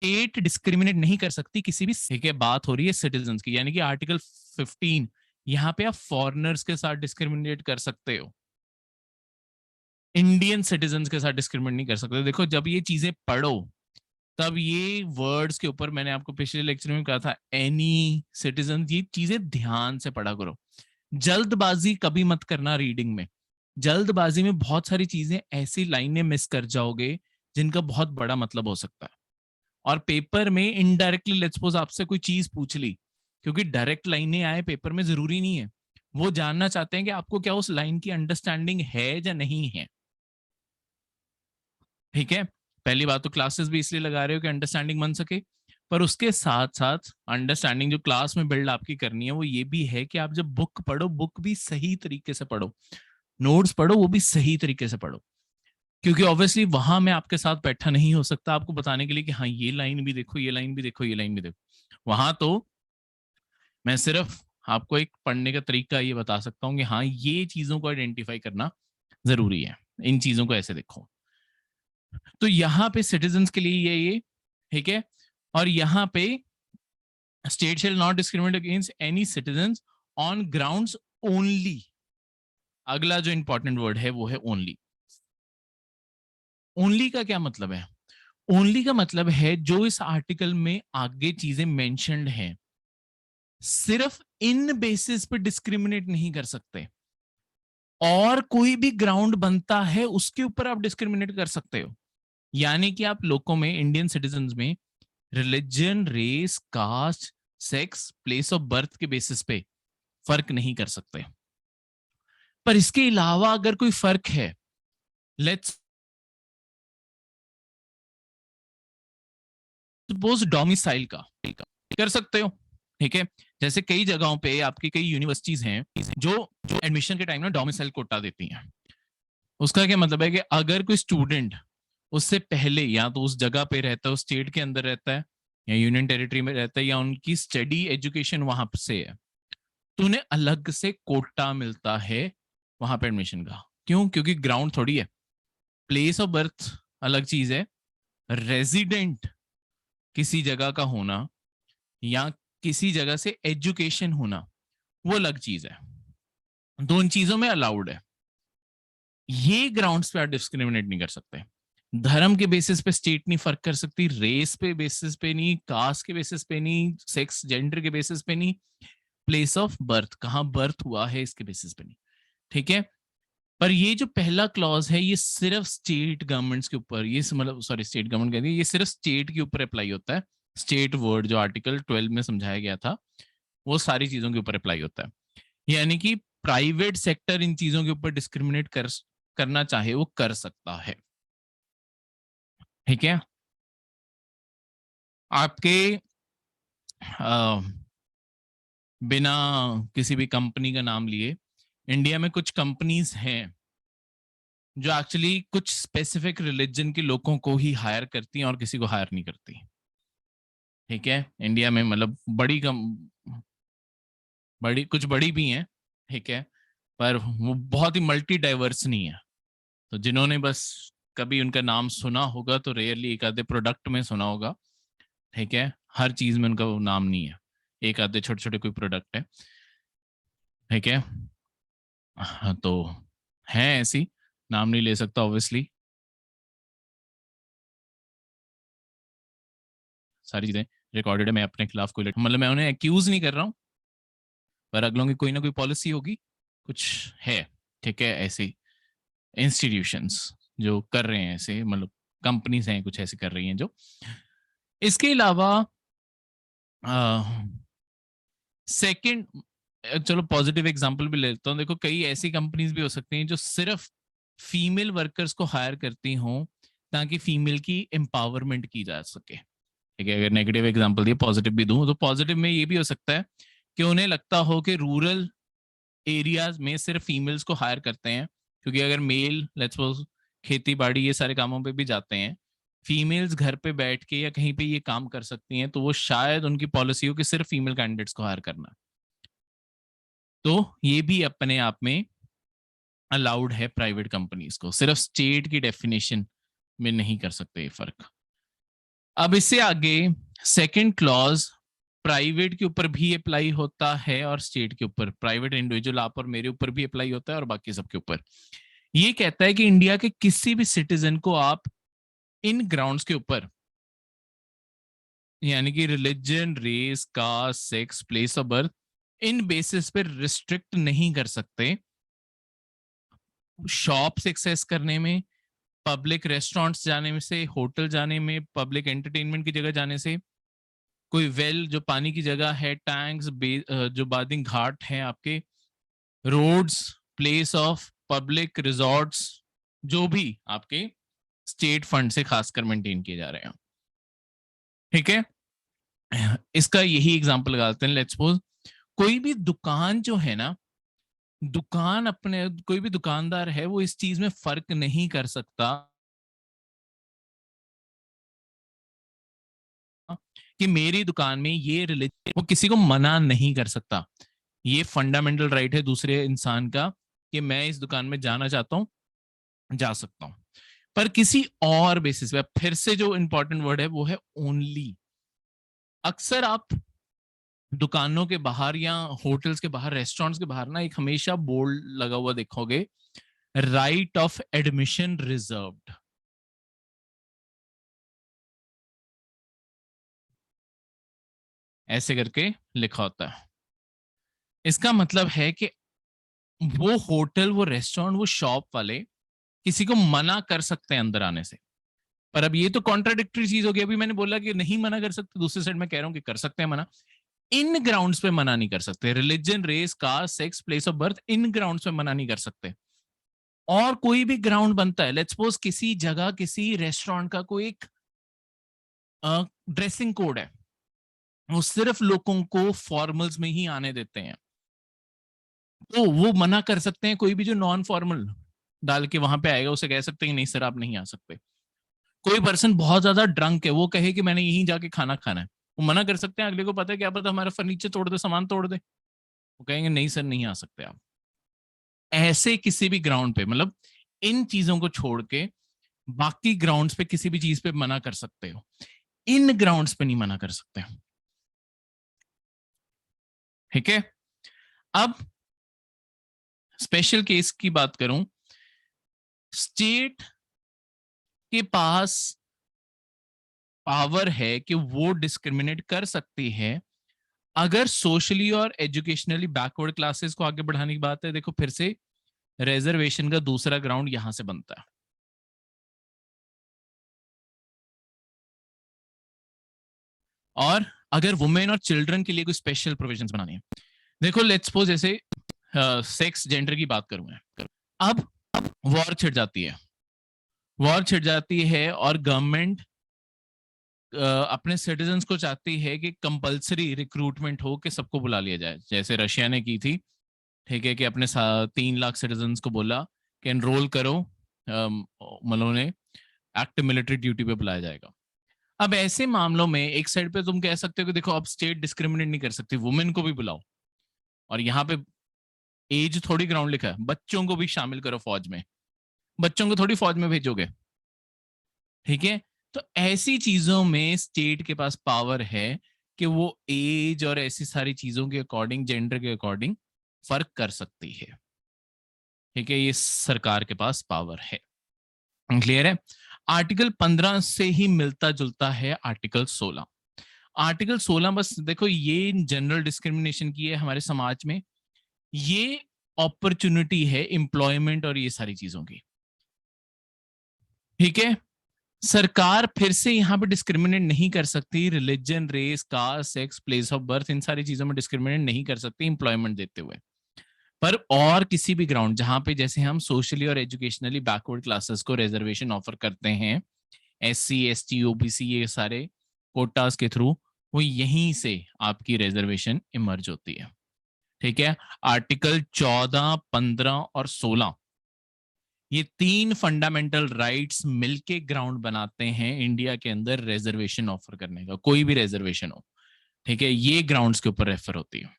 स्टेट डिस्क्रिमिनेट नहीं कर सकती किसी भी, ठीक है, बात हो रही है सिटीजन्स की, यानी कि आर्टिकल 15 यहाँ पे आप फॉरेनर्स के साथ डिस्क्रिमिनेट कर सकते हो, इंडियन सिटीजन्स के साथ डिस्क्रिमिनेट नहीं कर सकते। देखो जब ये चीजें पढ़ो तब ये वर्ड्स के ऊपर, मैंने आपको पिछले लेक्चर में कहा था, एनी सिटीजन, ये चीजें ध्यान से पढ़ा करो। जल्दबाजी कभी मत करना रीडिंग में, जल्दबाजी में बहुत सारी चीजें, ऐसी लाइनें मिस कर जाओगे जिनका बहुत बड़ा मतलब हो सकता है। और पेपर में इनडायरेक्टली लेट्स सपोज आपसे कोई चीज पूछ ली, क्योंकि डायरेक्ट लाइनें आए पेपर में जरूरी नहीं है, वो जानना चाहते हैं कि आपको क्या उस लाइन की अंडरस्टैंडिंग है या नहीं है, ठीक है। पहली बात तो क्लासेस भी इसलिए लगा रहे हो कि अंडरस्टैंडिंग बन सके, पर उसके साथ साथ अंडरस्टैंडिंग जो क्लास में बिल्ड आपकी करनी है वो ये भी है कि आप जब बुक पढ़ो, बुक भी सही तरीके से पढ़ो, नोट्स पढ़ो वो भी सही तरीके से पढ़ो, क्योंकि ऑब्वियसली वहां मैं आपके साथ बैठा नहीं हो सकता आपको बताने के लिए कि हाँ ये लाइन भी देखो, ये लाइन भी देखो, ये लाइन भी देखो। वहां तो मैं सिर्फ आपको एक पढ़ने का तरीका ये बता सकता हूँ कि हाँ ये चीजों को आइडेंटिफाई करना जरूरी है, इन चीजों को ऐसे देखो। तो यहाँ पे सिटीजन्स के लिए ये ठीक है, और यहाँ पे state shall not discriminate against any citizens on grounds only. अगला जो इंपॉर्टेंट वर्ड है वो है ओनली। ओनली का क्या मतलब है? ओनली का मतलब है जो इस आर्टिकल में आगे चीजें मेंशन्ड हैं, सिर्फ इन बेसिस पे डिस्क्रिमिनेट नहीं कर सकते, और कोई भी ग्राउंड बनता है उसके ऊपर आप डिस्क्रिमिनेट कर सकते हो। यानी कि आप लोगों में, इंडियन सिटीजन्स में, religion, race, caste, sex, place of birth के बेसिस पे फर्क नहीं कर सकते। पर इसके अलावा अगर कोई फर्क है, लेट्स सपोज डोमिसाइल का, कर सकते हो, ठीक है। जैसे कई जगहों पे आपकी कई यूनिवर्सिटीज हैं जो एडमिशन के टाइम ना डोमिसाइल कोटा देती हैं। उसका क्या मतलब है कि अगर कोई स्टूडेंट उससे पहले या तो उस जगह पे रहता है, उस स्टेट के अंदर रहता है, या यूनियन टेरिटरी में रहता है, या उनकी स्टडी एजुकेशन वहां से है, तो उन्हें अलग से कोटा मिलता है वहां पे एडमिशन का। क्यों? क्योंकि ग्राउंड थोड़ी है, प्लेस ऑफ बर्थ अलग चीज है, रेजिडेंट किसी जगह का होना या किसी जगह से एजुकेशन होना वो अलग चीज है, दोनों चीजों में अलाउड है। ये ग्राउंड्स पे आप डिस्क्रिमिनेट नहीं कर सकते। धर्म के बेसिस पे स्टेट नहीं फर्क कर सकती, रेस पे बेसिस पे नहीं, कास्ट के बेसिस पे नहीं, सेक्स जेंडर के बेसिस पे नहीं, प्लेस ऑफ बर्थ, कहां बर्थ हुआ है इसके बेसिस पे नहीं, ठीक है। पर ये जो पहला क्लॉज है ये सिर्फ स्टेट गवर्नमेंट्स के ऊपर, ये मतलब सॉरी स्टेट गवर्नमेंट कहती है, ये सिर्फ स्टेट के ऊपर अप्लाई होता है। स्टेट वर्ड जो आर्टिकल 12 में समझाया गया था वो सारी चीजों के ऊपर अप्लाई होता है। यानी कि प्राइवेट सेक्टर इन चीजों के ऊपर डिस्क्रिमिनेट करना चाहे वो कर सकता है, ठीक है। आपके बिना किसी भी कंपनी का नाम लिए, इंडिया में कुछ कंपनीज हैं जो एक्चुअली कुछ स्पेसिफिक रिलीजन के लोगों को ही हायर करती हैं और किसी को हायर नहीं करती, ठीक है। इंडिया में मतलब बड़ी कुछ बड़ी भी हैं, ठीक है, पर वो बहुत ही मल्टी डाइवर्स नहीं है। तो जिन्होंने बस कभी उनका नाम सुना होगा तो रेयरली एक आधे प्रोडक्ट में सुना होगा, ठीक है, हर चीज में उनका वो नाम नहीं है, एक आधे छोटे छोटे कोई प्रोडक्ट है, ठीक है। हाँ, तो है ऐसी, नाम नहीं ले सकता ऑब्वियसली, सारी चीजें रिकॉर्डेड है। मैं अपने खिलाफ कोई मतलब मैं उन्हें एक्यूज नहीं कर रहा हूँ, पर अगलों की कोई ना कोई पॉलिसी होगी, कुछ है, ठीक है, ऐसी इंस्टीट्यूशंस जो कर रहे हैं ऐसे, मतलब कंपनीज हैं कुछ ऐसे कर रही हैं जो। इसके अलावा सेकंड, चलो पॉजिटिव एग्जांपल भी लेता हूँ। देखो कई ऐसी कंपनीज भी हो सकती हैं जो सिर्फ फीमेल वर्कर्स को हायर करती हों ताकि फीमेल की एम्पावरमेंट की जा सके, ठीक है। अगर नेगेटिव एग्जांपल दिए, पॉजिटिव भी दूं, तो पॉजिटिव में ये भी हो सकता है कि उन्हें लगता हो कि रूरल एरियाज में सिर्फ फीमेल्स को हायर करते हैं, क्योंकि अगर मेल लेट्स सपोज खेती बाड़ी ये सारे कामों पे भी जाते हैं, फीमेल्स घर पे बैठ के या कहीं पे ये काम कर सकती हैं, तो वो शायद उनकी पॉलिसी हो कि सिर्फ फीमेल कैंडिडेट्स को हायर करना। तो ये भी अपने आप में अलाउड है प्राइवेट कंपनीज को, सिर्फ स्टेट की डेफिनेशन में नहीं कर सकते ये फर्क। अब इससे आगे सेकंड क्लॉज प्राइवेट के ऊपर भी अप्लाई होता है और स्टेट के ऊपर, प्राइवेट इंडिविजुअल आप और मेरे ऊपर भी अप्लाई होता है और बाकी सबके ऊपर। ये कहता है कि इंडिया के किसी भी सिटीजन को आप इन ग्राउंड्स के ऊपर, यानी कि religion, race, caste, sex, place of birth, इन बेसिस पे रिस्ट्रिक्ट नहीं कर सकते शॉप्स एक्सेस करने में, पब्लिक रेस्टोरेंट्स जाने में से, होटल जाने में, पब्लिक एंटरटेनमेंट की जगह जाने से, कोई वेल जो पानी की जगह है, टैंक्स, जो बादिंग घाट है आपके, roads, place of public resorts, जो भी आपके स्टेट फंड से खासकर मेंटेन किए जा रहे हैं। ठीक है, इसका यही एग्जांपल लगाते हैं। लेट्स सपोज कोई भी दुकान जो है ना, दुकान अपने, कोई भी दुकानदार है वो इस चीज में फर्क नहीं कर सकता कि मेरी दुकान में ये रिलीजन, वो किसी को मना नहीं कर सकता। ये फंडामेंटल राइट है दूसरे इंसान का कि मैं इस दुकान में जाना चाहता हूं, जा सकता हूं। पर किसी और बेसिस पे, फिर से जो इंपॉर्टेंट वर्ड है वो है ओनली। अक्सर आप दुकानों के बाहर या होटल्स के बाहर, रेस्टोरेंट्स के बाहर ना एक हमेशा बोर्ड लगा हुआ देखोगे, राइट ऑफ एडमिशन रिजर्व्ड। ऐसे करके लिखा होता है। इसका मतलब है कि वो होटल, वो रेस्टोरेंट, वो शॉप वाले किसी को मना कर सकते हैं अंदर आने से। पर अब ये तो कॉन्ट्राडिक्टरी चीज होगी। अभी मैंने बोला कि नहीं मना कर सकते, दूसरी साइड में कह रहा हूं कि कर सकते हैं मना। इन ग्राउंड्स पे मना नहीं कर सकते। Religion, race, caste, sex, place of birth, इन ग्राउंड्स पे मना नहीं कर सकते। और कोई भी ग्राउंड बनता है, लेट्स सपोज किसी जगह, किसी रेस्टोरेंट का कोई एक ड्रेसिंग कोड है, वो सिर्फ लोगों को फॉर्मल्स में ही आने देते हैं, तो वो मना कर सकते हैं। कोई भी जो नॉन फॉर्मल डाल के वहां पे आएगा उसे कह सकते हैं कि नहीं सर आप नहीं आ सकते। कोई पर्सन बहुत ज्यादा ड्रंक है, वो कहे कि मैंने यहीं जाके खाना खाना है, वो मना कर सकते हैं। अगले को पता है क्या पता हमारा फर्नीचर तोड़ दे, सामान तोड़ दे, वो कहेंगे नहीं सर नहीं आ सकते आप। ऐसे किसी भी ग्राउंड पे, मतलब इन चीजों को छोड़ के बाकी ग्राउंड्स पे किसी भी चीज पे मना कर सकते हो, इन ग्राउंड्स पे नहीं मना कर सकते। ठीक है, अब स्पेशल केस की बात करूं, स्टेट के पास पावर है कि वो डिस्क्रिमिनेट कर सकती है अगर सोशली और एजुकेशनली बैकवर्ड क्लासेस को आगे बढ़ाने की बात है। देखो फिर से रिजर्वेशन का दूसरा ग्राउंड यहां से बनता है। और अगर वुमेन और चिल्ड्रन के लिए कोई स्पेशल प्रोविजंस बनानी है, देखो लेट्स सपोज जैसे सेक्स जेंडर की बात करूं मैं, अब वॉर छिड़ जाती है, वॉर छिड़ जाती है और गवर्नमेंट अपने सिटीजन्स को चाहती है कि कंपलसरी रिक्रूटमेंट हो, कि सबको बुला लिया जाए, जैसे रशिया ने की थी। ठीक है, कि अपने 3 लाख सिटीजन्स को बोला कि एनरोल करो, मतलब उन्हें एक्टिव मिलिट्री ड्यूटी पे बुलाया जाएगा। अब ऐसे मामलों में एक साइड पे तुम कह सकते हो कि देखो अब स्टेट डिस्क्रिमिनेट नहीं कर सकती, वुमेन को भी बुलाओ, और यहाँ पे एज थोड़ी ग्राउंड लिखा है, बच्चों को भी शामिल करो फौज में, बच्चों को थोड़ी फौज में भेजोगे। ठीक है, तो ऐसी चीजों में स्टेट के पास पावर है कि वो एज और ऐसी सारी चीजों के अकॉर्डिंग, जेंडर के अकॉर्डिंग फर्क कर सकती है। ठीक है, ये सरकार के पास पावर है। क्लियर है? आर्टिकल 15 से ही मिलता जुलता है आर्टिकल 16। आर्टिकल 16 बस देखो ये जनरल डिस्क्रिमिनेशन की है हमारे समाज में, ये अपॉर्चुनिटी है एम्प्लॉयमेंट और ये सारी चीजों की। ठीक है, सरकार फिर से यहाँ पे डिस्क्रिमिनेट नहीं कर सकती, religion, race, caste, sex, place of birth, इन सारी चीजों में डिस्क्रिमिनेट नहीं कर सकती इंप्लॉयमेंट देते हुए। पर और किसी भी ग्राउंड जहां पे जैसे हम सोशली और एजुकेशनली बैकवर्ड क्लासेस को रिजर्वेशन ऑफर करते हैं, SC, ST, OBC, ये सारे कोटास के थ्रू, वो यहीं से आपकी रिजर्वेशन इमर्ज होती है। ठीक है, आर्टिकल 14, 15 और 16, ये 3 फंडामेंटल राइट्स मिलके ग्राउंड बनाते हैं इंडिया के अंदर रिजर्वेशन ऑफर करने का, कोई भी रिजर्वेशन हो। ठीक है, ये ग्राउंड्स के ऊपर रेफर होती है।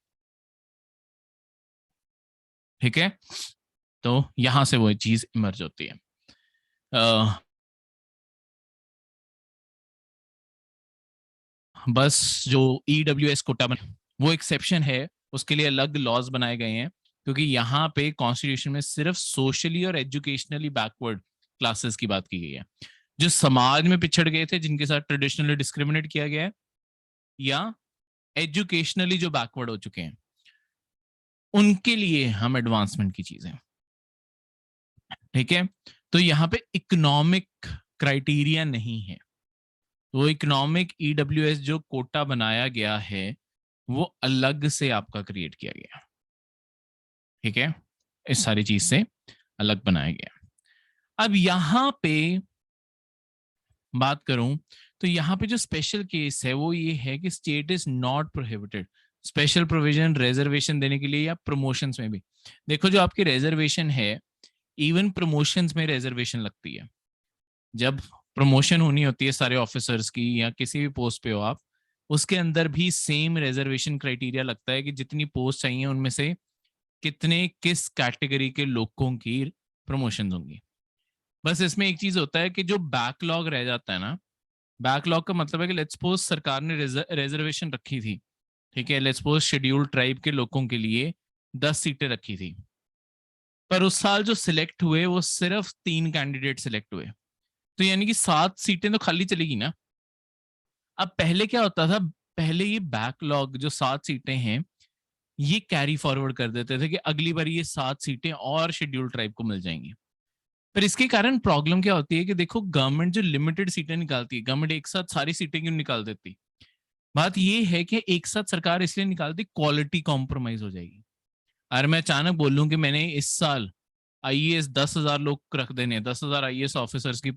ठीक है, तो यहां से वो चीज इमर्ज होती है। बस जो EWS कोटा वो एक्सेप्शन है, उसके लिए अलग लॉज बनाए गए हैं, क्योंकि यहाँ पे कॉन्स्टिट्यूशन में सिर्फ सोशली और एजुकेशनली बैकवर्ड क्लासेस की बात की गई है, जो समाज में पिछड़ गए थे, जिनके साथ ट्रेडिशनली डिस्क्रिमिनेट किया गया है, या एजुकेशनली जो बैकवर्ड हो चुके हैं, उनके लिए हम एडवांसमेंट की चीजें, ठीक है। तो यहाँ पे इकोनॉमिक क्राइटेरिया नहीं है, तो इकोनॉमिक EWS जो कोटा बनाया गया है वो अलग से आपका क्रिएट किया गया, ठीक है, इस सारी चीज से अलग बनाया गया। अब यहां पे बात करूं तो यहाँ पे जो स्पेशल केस है वो ये है कि state is not prohibited special provision reservation देने के लिए या प्रमोशंस में भी। देखो जो आपकी रिजर्वेशन है, इवन प्रमोशंस में रिजर्वेशन लगती है। जब प्रमोशन होनी होती है सारे ऑफिसर्स की या किसी भी पोस्ट पे हो आप, उसके अंदर भी सेम रिजर्वेशन क्राइटेरिया लगता है कि जितनी पोस्ट चाहिए उनमें से कितने किस कैटेगरी के लोगों की प्रमोशन होंगी। बस इसमें एक चीज होता है कि जो बैकलॉग रह जाता है ना, बैकलॉग का मतलब है कि लेट्स सपोज सरकार ने रिजर्वेशन रखी थी, ठीक है, लेट्स सपोज शेड्यूल्ड ट्राइब के लोगों के लिए 10 सीटें रखी थी, पर उस साल जो सिलेक्ट हुए वो सिर्फ 3 कैंडिडेट सिलेक्ट हुए, तो यानी कि 7 सीटें तो खाली चलेगी ना। अब पहले क्या होता था, पहले ये बैकलॉग जो 7 सीटें हैं ये कैरी फॉरवर्ड कर देते थे कि अगली बार ये 7 सीटें और शेड्यूल्ड ट्राइब को मिल जाएंगी। पर इसके कारण प्रॉब्लम क्या होती है कि देखो गवर्नमेंट जो लिमिटेड सीटें निकालती है, गवर्नमेंट एक साथ सारी सीटें क्यों निकाल देती, बात ये है कि एक साथ सरकार इसलिए निकालती क्वालिटी कॉम्प्रोमाइज हो जाएगी। अगर मैं अचानक बोल लूं कि मैंने इस साल IAS 10,000 लोग रख देने, 10,000 IAS ऑफिसर्स की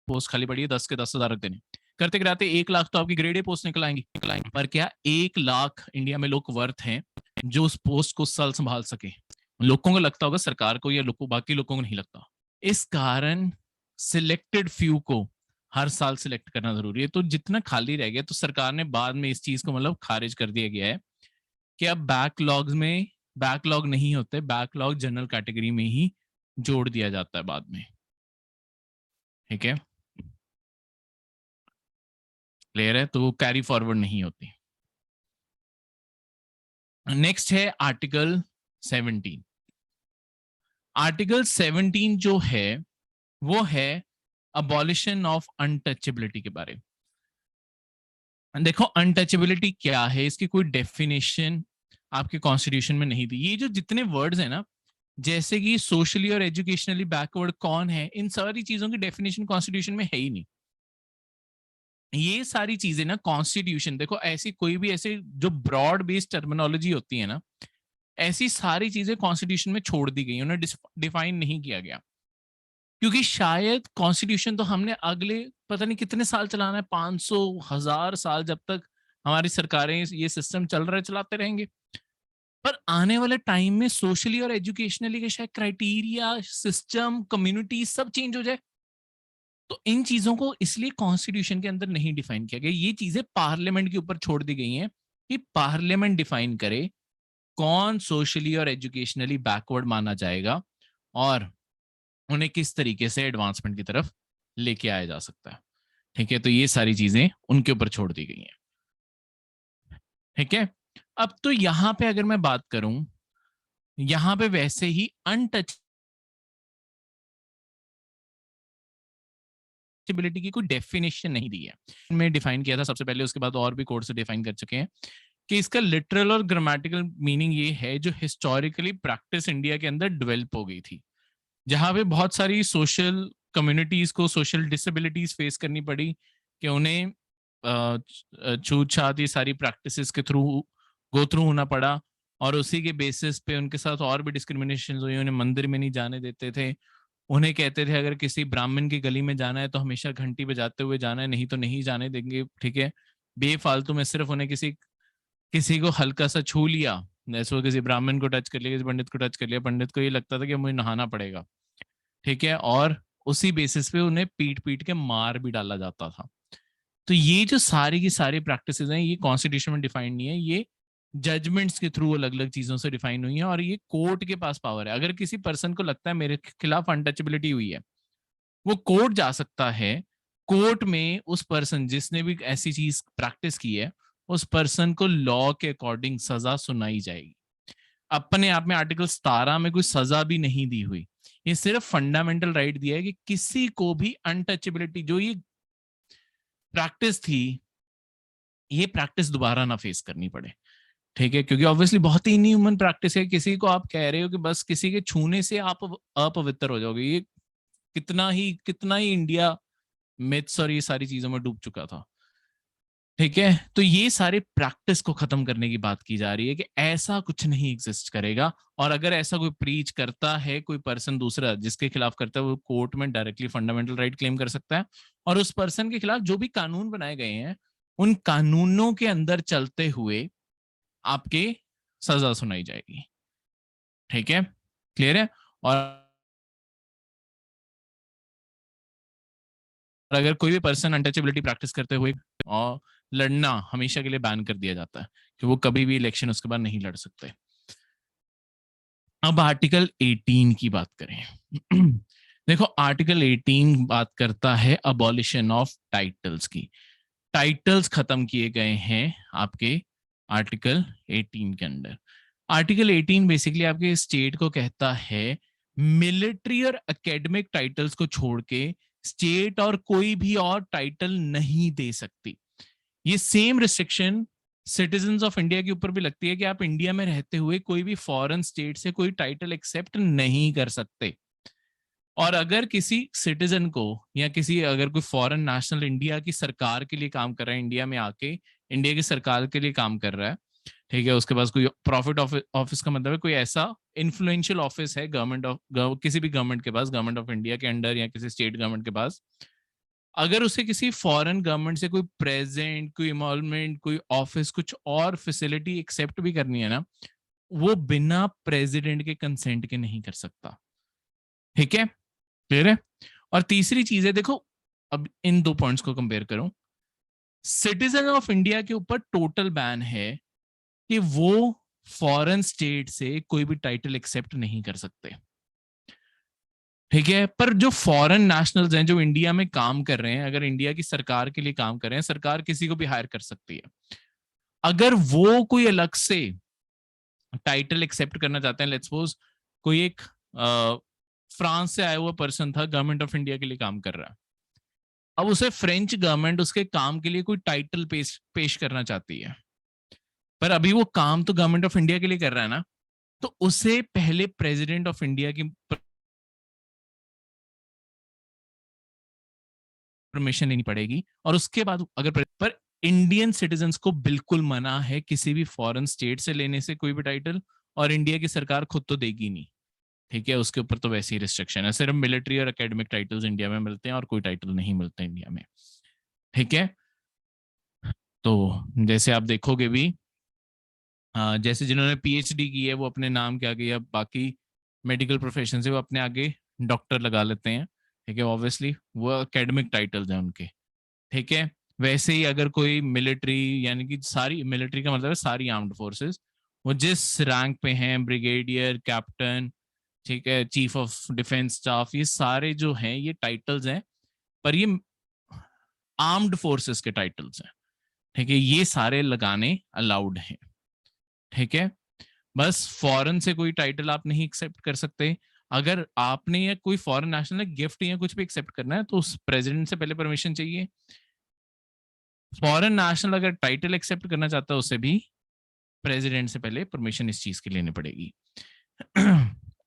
पोस्ट खाली पड़ी है, 10 के 10,000 रख देने, करते कराते 1 लाख तो आपकी ग्रेड ए पोस्ट निकल आएंगी। पर क्या 1 लाख इंडिया में लोग वर्थ हैं जो उस पोस्ट को साल संभाल सके? लोगों को लगता होगा सरकार को, या लोगों बाकी लोगों को नहीं लगता। इस कारण सिलेक्टेड फ्यू को हर साल सिलेक्ट करना जरूरी है। तो जितना खाली रह गया, तो सरकार ने बाद में इस चीज को मतलब खारिज कर दिया गया है कि अब बैकलॉग्स में बैकलॉग नहीं होते, बैकलॉग जनरल कैटेगरी में ही जोड़ दिया जाता है बाद में, ठीक है, क्लियर है, तो वो कैरी फॉरवर्ड नहीं होती। नेक्स्ट है आर्टिकल 17। आर्टिकल 17 जो है वो है अबॉलिशन ऑफ अनटचेबिलिटी के बारे में। देखो अनटचेबिलिटी क्या है, इसकी कोई डेफिनेशन आपके कॉन्स्टिट्यूशन में नहीं दी। ये जो जितने वर्ड्स है ना, जैसे कि सोशली और एजुकेशनली बैकवर्ड कौन है, इन सारी चीजों की डेफिनेशन कॉन्स्टिट्यूशन में है ही नहीं। ये सारी चीजें ना कॉन्स्टिट्यूशन, देखो ऐसी कोई भी ऐसे जो ब्रॉड बेस्ड टर्मिनोलॉजी होती है ना, ऐसी सारी चीजें कॉन्स्टिट्यूशन में छोड़ दी गई, उन्हें डिफाइन नहीं किया गया, क्योंकि शायद कॉन्स्टिट्यूशन तो हमने अगले पता नहीं कितने साल चलाना है, 500 1000 साल, जब तक हमारी सरकारें ये सिस्टम चल रहे चलाते रहेंगे। पर आने वाले टाइम में सोशली और एजुकेशनली के शायद क्राइटेरिया, सिस्टम, कम्युनिटी सब चेंज हो जाए, तो इन चीजों को इसलिए कॉन्स्टिट्यूशन के अंदर नहीं डिफाइन किया गया। ये चीजें पार्लियामेंट के ऊपर छोड़ दी गई हैं कि पार्लियामेंट डिफाइन करे कौन सोशली और एजुकेशनली बैकवर्ड माना जाएगा और उन्हें किस तरीके से एडवांसमेंट की तरफ लेके आया जा सकता है, ठीक है। तो ये सारी चीजें उनके ऊपर छोड़ दी गई हैं, ठीक है। अब तो यहां पे अगर मैं बात करूं, यहां पे वैसे ही अनटचेबिलिटी की कोई डेफिनेशन नहीं दी है, मैं डिफाइन किया था सबसे पहले, उसके बाद और भी कोर्ट से डिफाइन कर चुके हैं कि इसका लिटरल और ग्रामेटिकल मीनिंग ये है जो हिस्टोरिकली प्रैक्टिस इंडिया के अंदर डेवलप हो गई थी, जहां पे बहुत सारी सोशल कम्युनिटीज को सोशल डिसेबिलिटीज फेस करनी पड़ी कि उन्हें छूत छात ये सारी प्रैक्टिसेस के थ्रू गो थ्रू होना पड़ा, और उसी के बेसिस पे उनके साथ और भी डिस्क्रिमिनेशन हुई। उन्हें मंदिर में नहीं जाने देते थे, उन्हें कहते थे अगर किसी ब्राह्मण की गली में जाना है तो हमेशा घंटी बजाते हुए जाना है, नहीं तो नहीं जाने देंगे, ठीक है। बेफालतू में सिर्फ उन्हें किसी किसी को हल्का सा छू लिया, जैसे वो किसी ब्राह्मण को टच कर लिया, किसी पंडित को टच कर लिया, पंडित को ये लगता था कि मुझे नहाना पड़ेगा, ठीक है, और उसी बेसिस पे उन्हें पीट पीट के मार भी डाला जाता था। तो ये जो सारी की सारी प्रैक्टिसेस हैं, ये कॉन्स्टिट्यूशन में डिफाइंड नहीं है, ये जजमेंट्स के थ्रू अलग अलग चीजों से डिफाइन हुई है, और ये कोर्ट के पास पावर है। अगर किसी पर्सन को लगता है मेरे खिलाफ अनटचेबिलिटी हुई है, वो कोर्ट जा सकता है, कोर्ट में उस पर्सन जिसने भी ऐसी चीज प्रैक्टिस की है उस पर्सन को लॉ के अकॉर्डिंग सजा सुनाई जाएगी। अपने आप में आर्टिकल 17 में कोई सजा भी नहीं दी हुई, ये सिर्फ फंडामेंटल राइट दिया है कि किसी को भी अनटचेबिलिटी, जो ये प्रैक्टिस थी, ये प्रैक्टिस दोबारा ना फेस करनी पड़े। ठीक है, क्योंकि ऑब्वियसली बहुत ही इनह्यूमन प्रैक्टिस है, किसी को आप कह रहे हो कि बस किसी के छूने से आप अपवित्र हो जाओगे, ये कितना ही इंडिया मिथ्स और ये सारी चीजों में डूब चुका था। ठीक है, तो ये सारे प्रैक्टिस को खत्म करने की बात की जा रही है कि ऐसा कुछ नहीं एग्जिस्ट करेगा, और अगर ऐसा कोई प्रीच करता है, कोई पर्सन दूसरा जिसके खिलाफ करता है, वो कोर्ट में डायरेक्टली फंडामेंटल राइट क्लेम कर सकता है, और उस पर्सन के खिलाफ जो भी कानून बनाए गए हैं उन कानूनों के अंदर चलते हुए आपके सजा सुनाई जाएगी। ठीक है, क्लियर है। और अगर कोई भी पर्सन अनटचेबिलिटी प्रैक्टिस करते हुए और लड़ना हमेशा के लिए बैन कर दिया जाता है कि वो कभी भी इलेक्शन उसके बाद नहीं लड़ सकते। अब आर्टिकल 18 की बात करें। देखो, आर्टिकल 18 बात करता है अबॉलिशन ऑफ टाइटल्स की। टाइटल्स खत्म किए गए हैं आपके आर्टिकल 18 के अंदर। आर्टिकल 18 बेसिकली आपके स्टेट को कहता है मिलिट्री और एकेडमिक टाइटल्स को छोड़ के स्टेट और कोई भी और टाइटल नहीं दे सकती। ये same restriction citizens of India के ऊपर भी लगती है कि आप इंडिया में रहते हुए कोई भी फॉरेन स्टेट से कोई टाइटल एक्सेप्ट नहीं कर सकते। और अगर किसी सिटीजन को या किसी अगर कोई फॉरेन नेशनल इंडिया की सरकार के लिए काम कर रहा है, इंडिया में आके इंडिया की सरकार के लिए काम कर रहा है, ठीक है, उसके पास कोई प्रॉफिट ऑफिस का मतलब है कोई ऐसा इन्फ्लुएंशियल ऑफिस है गवर्नमेंट ऑफ किसी भी गवर्नमेंट के पास, गवर्नमेंट ऑफ इंडिया के अंडर या किसी स्टेट गवर्नमेंट के पास, अगर उसे किसी फॉरेन गवर्नमेंट से कोई प्रेजेंट, कोई इन्वॉल्वमेंट, कोई ऑफिस, कुछ और फैसिलिटी एक्सेप्ट भी करनी है ना, वो बिना प्रेसिडेंट के कंसेंट के नहीं कर सकता। ठीक है, क्लियर है। और तीसरी चीज है, देखो अब इन दो पॉइंट्स को कंपेयर करूं, सिटीजन ऑफ इंडिया के ऊपर टोटल बैन है कि वो फॉरेन स्टेट से कोई भी टाइटल एक्सेप्ट नहीं कर सकते। ठीक है, पर जो फॉरेन नेशनल्स हैं जो इंडिया में काम कर रहे हैं, अगर इंडिया की सरकार के लिए काम कर रहे हैं, सरकार किसी को भी हायर कर सकती है। अगर वो कोई अलग से टाइटल एक्सेप्ट करना चाहते हैं, लेट्स सपोज कोई एक फ्रांस से आया हुआ पर्सन था, गवर्नमेंट ऑफ इंडिया के लिए काम कर रहा है, अब उसे फ्रेंच गवर्नमेंट उसके काम के लिए कोई टाइटल पेश करना चाहती है, पर अभी वो काम तो गवर्नमेंट ऑफ इंडिया के लिए कर रहा है ना, तो उसे पहले प्रेसिडेंट ऑफ इंडिया की परमिशन लेनी पड़ेगी, और उसके बाद अगर पर इंडियन सिटीजन्स को बिल्कुल मना है किसी भी फॉरेन स्टेट से लेने से कोई भी टाइटल, और इंडिया की सरकार खुद तो देगी नहीं। ठीक है, उसके ऊपर तो वैसे ही रिस्ट्रिक्शन है, सिर्फ मिलिट्री और एकेडमिक टाइटल्स इंडिया में मिलते हैं और कोई टाइटल नहीं मिलता इंडिया में। ठीक है, तो जैसे आप देखोगे भी, जैसे जिन्होंने पीएचडी की है वो अपने नाम के आगे, या बाकी मेडिकल प्रोफेशन से वो अपने आगे डॉक्टर लगा लेते हैं। ठीक है, ऑब्वियसली वो एकेडमिक टाइटल्स हैं उनके। ठीक है, वैसे ही अगर कोई मिलिट्री, यानी कि सारी मिलिट्री का मतलब है सारी आर्म्ड फोर्सेस, वो जिस रैंक पे हैं, ब्रिगेडियर, कैप्टन, ठीक है, चीफ ऑफ डिफेंस स्टाफ, ये सारे जो हैं ये टाइटल्स हैं, पर ये आर्म्ड फोर्सेस के टाइटल्स हैं। ठीक है, ये सारे लगाने अलाउड हैं। ठीक है, बस फॉरेन से कोई टाइटल आप नहीं एक्सेप्ट कर सकते। अगर आपने या कोई फॉरेन नेशनल ने गिफ्ट या कुछ भी एक्सेप्ट करना है तो उस प्रेसिडेंट से पहले परमिशन चाहिए। फॉरेन नेशनल अगर टाइटल एक्सेप्ट करना चाहता है उसे भी प्रेसिडेंट से पहले परमिशन इस चीज की लेनी पड़ेगी।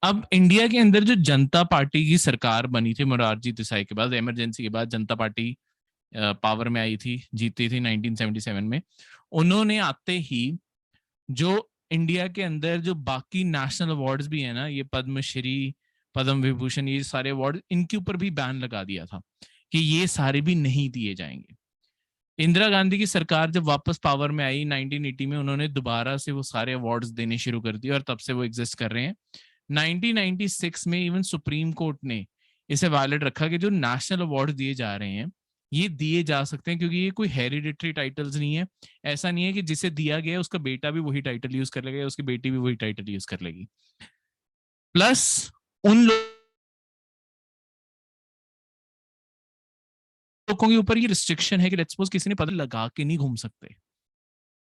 अब इंडिया के अंदर जो जनता पार्टी की सरकार बनी थी मोरारजी देसाई के बाद, इमरजेंसी के बाद जनता पार्टी पावर में आई थी, जीती थी 1977 में, उन्होंने आते ही जो इंडिया के अंदर जो बाकी नेशनल अवार्ड्स भी है ना, ये पद्मश्री, पद्म विभूषण, ये सारे अवार्ड, इनके ऊपर भी बैन लगा दिया था कि ये सारे भी नहीं दिए जाएंगे। इंदिरा गांधी की सरकार जब वापस पावर में आई 1980 में, उन्होंने दोबारा से वो सारे अवार्ड्स देने शुरू कर दिए और तब से वो एग्जिस्ट कर रहे हैं। 1996 में इवन सुप्रीम कोर्ट ने इसे वायलेट रखा कि जो नेशनल अवार्ड दिए जा रहे हैं ये दिए जा सकते हैं क्योंकि ये कोई हेरिडिटरी टाइटल्स नहीं है। ऐसा नहीं है कि जिसे दिया गया उसका बेटा भी वही टाइटल यूज कर लेगा, उसकी बेटी भी वही टाइटल यूज कर लेगी। प्लस उन लोगों के ऊपर ये रिस्ट्रिक्शन है कि लेट्स सपोज किसी ने पद लगा के नहीं घूम सकते,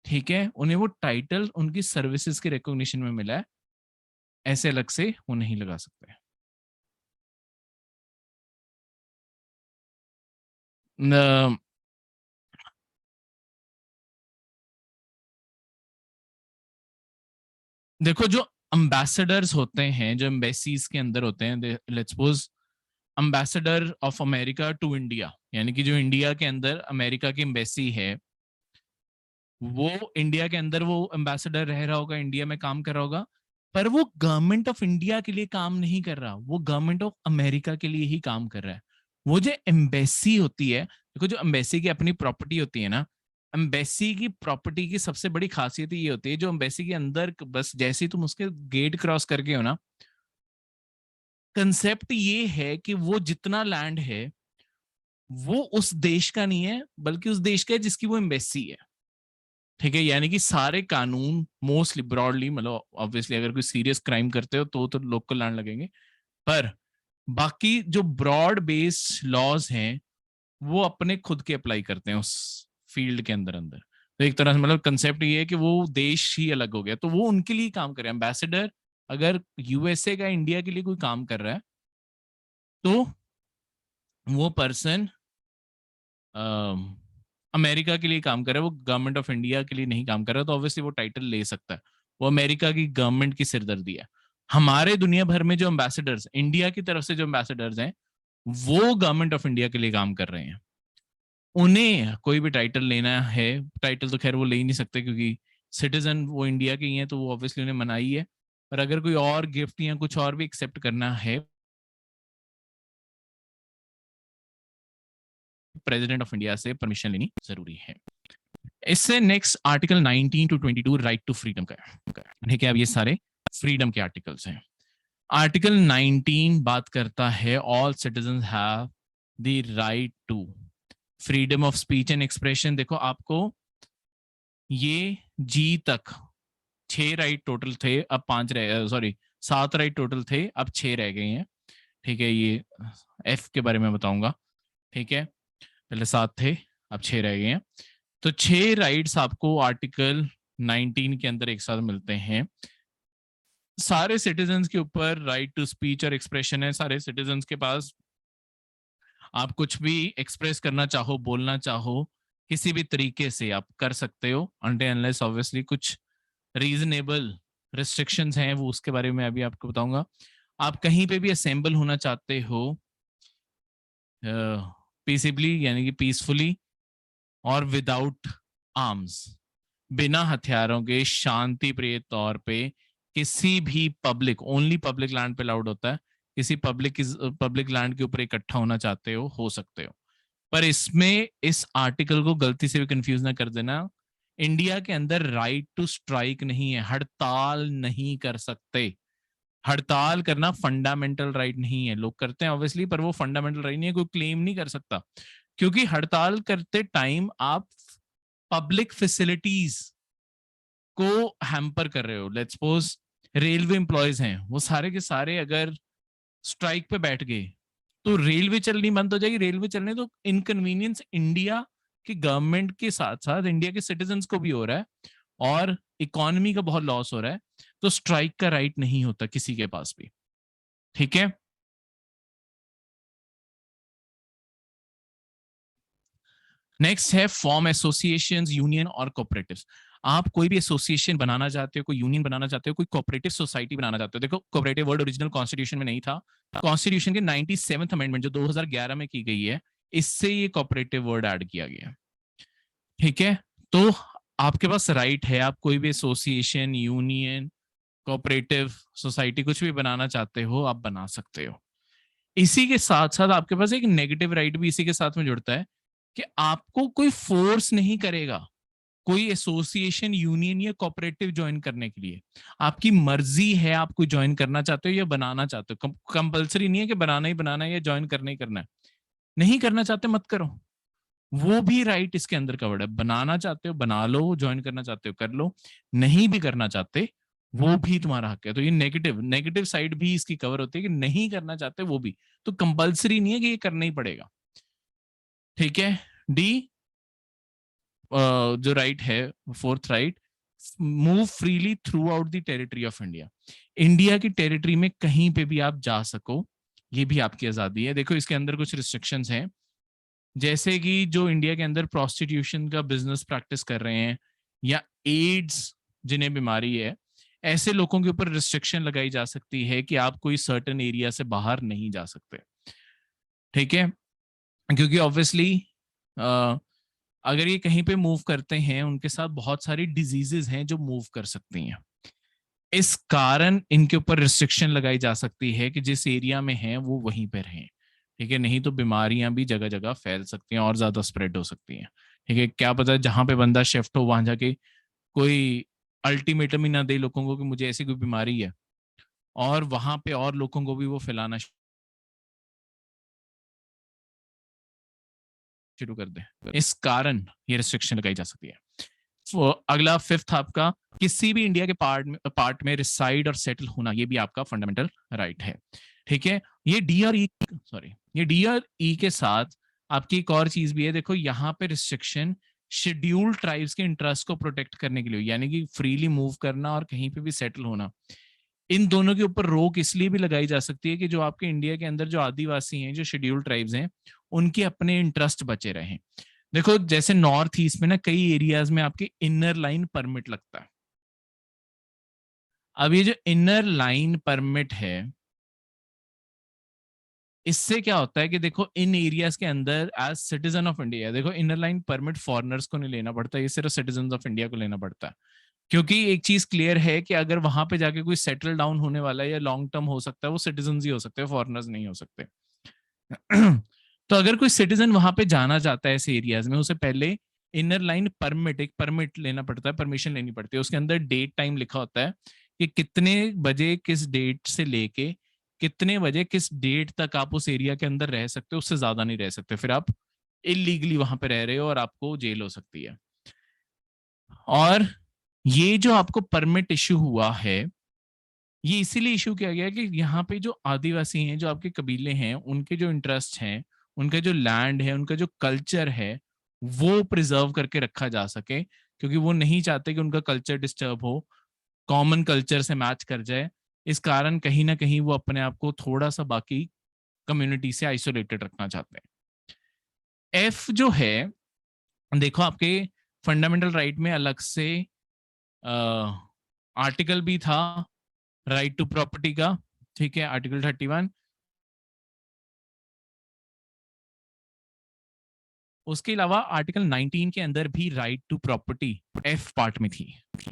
ठीक है, उन्हें वो टाइटल उनकी सर्विसेज के रिकॉग्निशन में मिला है, ऐसे अलग से वो नहीं लगा सकते। देखो जो अम्बेसडर्स होते हैं, जो एम्बेसीज के अंदर होते हैं, let's suppose ambassador of America to India, यानी कि जो इंडिया के अंदर अमेरिका की एम्बेसी है, वो इंडिया के अंदर वो एम्बेसडर रह रहा होगा, इंडिया में काम कर रहा होगा, पर वो गवर्नमेंट ऑफ इंडिया के लिए काम नहीं कर रहा, वो गवर्नमेंट ऑफ अमेरिका के लिए ही काम कर रहा है। वो जो एम्बेसी होती है, देखो जो एम्बेसी की अपनी प्रॉपर्टी होती है ना, एम्बेसी की प्रॉपर्टी की सबसे बड़ी खासियत ये होती है, जो एम्बेसी के अंदर बस जैसे ही तुम उसके गेट क्रॉस करके हो ना, कंसेप्ट ये है कि वो जितना लैंड है वो उस देश का नहीं है, बल्कि उस देश का है जिसकी वो एम्बेसी है, ठीक है। यानी कि सारे कानून मोस्टली ब्रॉडली, मतलब ऑब्वियसली अगर कोई सीरियस क्राइम करते हो तो लोकल लैंड लगेंगे, पर बाकी जो ब्रॉड बेस्ड लॉज हैं वो अपने खुद के अप्लाई करते हैं उस फील्ड के अंदर अंदर। तो एक तरह से मतलब कंसेप्ट ये है कि वो देश ही अलग हो गया, तो वो उनके लिए काम कर रहे हैं। एम्बेसडर अगर यूएसए का इंडिया के लिए कोई काम कर रहा है, तो वो पर्सन अमेरिका के लिए काम कर रहा है, वो गवर्नमेंट ऑफ इंडिया के लिए नहीं काम कर रहा, तो ऑब्वियसली वो टाइटल ले सकता है। वो अमेरिका की गवर्नमेंट की सिरदर्दी है। हमारे दुनिया भर में जो एम्बेसडर्स, इंडिया की तरफ से जो एम्बेसडर्स हैं, वो गवर्नमेंट ऑफ इंडिया के लिए काम कर रहे हैं। उन्हें कोई भी टाइटल लेना है, टाइटल तो खैर वो ले ही नहीं सकते क्योंकि सिटीजन वो इंडिया के ही हैं, तो वो ऑब्वियसली उन्हें मना ही है। पर अगर कोई और गिफ्ट या कुछ और भी एक्सेप्ट करना है, प्रेसिडेंट ऑफ इंडिया से परमिशन लेनी जरूरी है। इससे next article 19 to 22 right to freedom का है, ठीक है। अब ये सारे फ्रीडम के आर्टिकल्स हैं। आर्टिकल 19 बात करता है all citizen have the right to freedom of speech and expression. देखो आपको ये जी तक 6 राइट टोटल थे, अब 5 रह, सॉरी 7 राइट टोटल थे, अब 6 रह गए हैं, ठीक है। ये एफ के बारे में बताऊंगा, ठीक है। पहले 7 थे, अब 6 रह गए हैं। तो 6 राइट्स आपको आर्टिकल 19 के अंदर एक साथ मिलते हैं। सारे सिटीजन्स के ऊपर राइट टू स्पीच और एक्सप्रेशन है। सारे सिटीजन्स के पास आप कुछ भी एक्सप्रेस करना चाहो, बोलना चाहो, किसी भी तरीके से आप कर सकते हो, अनटिल अनलेस ऑब्वियसली कुछ रीजनेबल रिस्ट्रिक्शंस हैं, वो उसके बारे में अभी आपको बताऊंगा। आप कहीं पे भी असेंबल होना चाहते हो पीसफुली, यानी कि पीसफुली और विदाउट आर्म्स, बिना हथियारों के शांति प्रिय तौर पे किसी भी पब्लिक, ओनली पब्लिक लैंड पे अलाउड होता है, किसी पब्लिक लैंड के ऊपर इकट्ठा होना चाहते हो सकते हो। पर इसमें इस आर्टिकल को गलती से भी कंफ्यूज ना कर देना, इंडिया के अंदर राइट टू स्ट्राइक नहीं है, हड़ताल नहीं कर सकते। हड़ताल करना फंडामेंटल राइट नहीं है, लोग करते हैं ऑब्वियसली, पर वो फंडामेंटल राइट नहीं है, कोई क्लेम नहीं कर सकता, क्योंकि हड़ताल करते टाइम आप पब्लिक फैसिलिटीज को हैम्पर कर रहे हो। लेट्स सपोज रेलवे एम्प्लॉयज हैं, वो सारे के सारे अगर स्ट्राइक पे बैठ गए तो रेलवे चलनी बंद हो जाएगी। रेलवे चलने तो इनकन्वीनियंस इंडिया की गवर्नमेंट के साथ साथ इंडिया के सिटीजन्स को भी हो रहा है और इकोनॉमी का बहुत लॉस हो रहा है, तो स्ट्राइक का राइट नहीं होता किसी के पास भी, ठीक है। नेक्स्ट है फॉर्म एसोसिएशन, यूनियन और कोऑपरेटिव्स। आप कोई भी एसोसिएशन बनाना चाहते हो, कोई यूनियन बनाना चाहते हो, कोई कोऑपरेटिव सोसाइटी बनाना चाहते हो। देखो कोऑपरेटिव वर्ड ओरिजिनल कॉन्स्टिट्यूशन में नहीं था, कॉन्स्टिट्यूशन के 97th अमेंडमेंट जो 2011 में की गई है, इससे ये कोऑपरेटिव वर्ड ऐड किया गया, ठीक है। तो आपके पास राइट है, आप कोई भी एसोसिएशन, यूनियन, कोऑपरेटिव सोसाइटी कुछ भी बनाना चाहते हो, आप बना सकते हो। इसी के साथ साथ आपके पास एक नेगेटिव राइट भी इसी के साथ में जुड़ता है कि आपको कोई फोर्स नहीं करेगा कोई एसोसिएशन, यूनियन या कोऑपरेटिव ज्वाइन करने के लिए। आपकी मर्जी है, आप कोई ज्वाइन करना चाहते हो या बनाना चाहते हो। कंपलसरी नहीं है कि बनाना ही बनाना है या ज्वाइन करना ही करना है। नहीं करना चाहते मत करो, वो भी राइट इसके अंदर कवर्ड है। बनाना चाहते हो बना लो, ज्वाइन करना चाहते हो कर लो, नहीं भी करना चाहते वो भी तुम्हारा हक है। तो ये नेगेटिव नेगेटिव साइड भी इसकी कवर होती है कि नहीं करना चाहते वो भी, तो कंपलसरी नहीं है कि ये करना ही पड़ेगा, ठीक है। डी जो राइट है, fourth right, move freely through out the territory of India. India की टेरिटरी में कहीं पे भी आप जा सको, ये भी आपकी आजादी है। देखो इसके अंदर कुछ रिस्ट्रिक्शंस हैं, जैसे कि जो इंडिया के अंदर प्रोस्टिट्यूशन का बिजनेस प्रैक्टिस कर रहे हैं या एड्स जिन्हें बीमारी है, ऐसे लोगों के ऊपर रिस्ट्रिक्शन लगाई जा सकती है कि आप कोई सर्टेन एरिया से बाहर नहीं जा सकते। ठीक है, क्योंकि ऑब्वियसली अगर ये कहीं पे मूव करते हैं, उनके साथ बहुत सारी डिजीजेस हैं जो मूव कर सकती हैं। इस कारण इनके ऊपर रिस्ट्रिक्शन लगाई जा सकती है कि जिस एरिया में हैं वो वहीं पर रहें। ठीक है, नहीं तो बीमारियां भी जगह जगह फैल सकती हैं और ज्यादा स्प्रेड हो सकती हैं। ठीक है, क्या पता जहां पे बंदा शिफ्ट हो वहां जाके कोई अल्टीमेटम ही ना दे लोगों को कि मुझे ऐसी कोई बीमारी है, और वहां पे और लोगों को भी वो फैलाना शुरू कर दे। इस कारण ये रिस्ट्रिक्शन लगाई जा सकती है। अगला फिफ्थ आपका, किसी भी इंडिया के पार्ट में रिसाइड और सेटल होना, ये भी आपका फंडामेंटल राइट है। ठीक है, ये डी और ई, सॉरी, ये डी और ई के साथ आपकी एक और चीज भी है। देखो यहाँ पे रिस्ट्रिक्शन शेड्यूल्ड ट्राइब्स के इंटरेस्ट को प्रोटेक्ट करने के लिए, यानी कि फ्रीली मूव करना और कहीं पे भी सेटल होना, इन दोनों के ऊपर रोक इसलिए भी लगाई जा सकती है कि जो आपके इंडिया के अंदर जो आदिवासी हैं, जो शेड्यूल्ड ट्राइब्स हैं, उनके अपने इंटरेस्ट बचे रहें। देखो जैसे नॉर्थ ईस्ट में ना कई एरियाज में आपके इनर लाइन परमिट लगता है। अब ये जो इनर लाइन परमिट है, इससे क्या होता है कि देखो इन एरियाज के अंदर एज सिटीजन ऑफ इंडिया, देखो इनर लाइन परमिट फॉरेनर्स को नहीं लेना पड़ता, ये सिर्फ सिटीजन ऑफ इंडिया को लेना पड़ता है। क्योंकि एक चीज क्लियर है कि अगर वहां पे जाके कोई सेटल डाउन होने वाला है या लॉन्ग टर्म हो सकता है, वो सिटीजन ही हो सकते हैं, फॉरेनर्स नहीं हो सकते। तो अगर कोई सिटीजन वहां पे जाना चाहता है ऐसे एरियाज में, उसे पहले इनर लाइन परमिट, एक परमिट लेना पड़ता है, परमिशन लेनी पड़ती है। उसके अंदर डेट टाइम लिखा होता है कि कितने बजे किस डेट से लेके कितने बजे किस डेट तक आप उस एरिया के अंदर रह सकते हो, उससे ज्यादा नहीं रह सकते, फिर आप इलीगली वहां पे रह रहे हो और आपको जेल हो सकती है। और ये जो आपको परमिट इशू हुआ है, ये इसीलिए इशू किया गया कि यहाँ पे जो आदिवासी हैं, जो आपके कबीले हैं, उनके जो इंटरेस्ट हैं, उनका जो लैंड है, उनका जो कल्चर है, वो प्रिजर्व करके रखा जा सके, क्योंकि वो नहीं चाहते कि उनका कल्चर डिस्टर्ब हो, कॉमन कल्चर से मैच कर जाए। इस कारण कहीं ना कहीं वो अपने आप को थोड़ा सा बाकी कम्युनिटी से आइसोलेटेड रखना चाहते हैं। एफ जो है, देखो आपके फंडामेंटल राइट में अलग से आर्टिकल भी था राइट टू प्रॉपर्टी का। ठीक है, आर्टिकल 31। उसके अलावा आर्टिकल 19 के अंदर भी right to property F part में थी।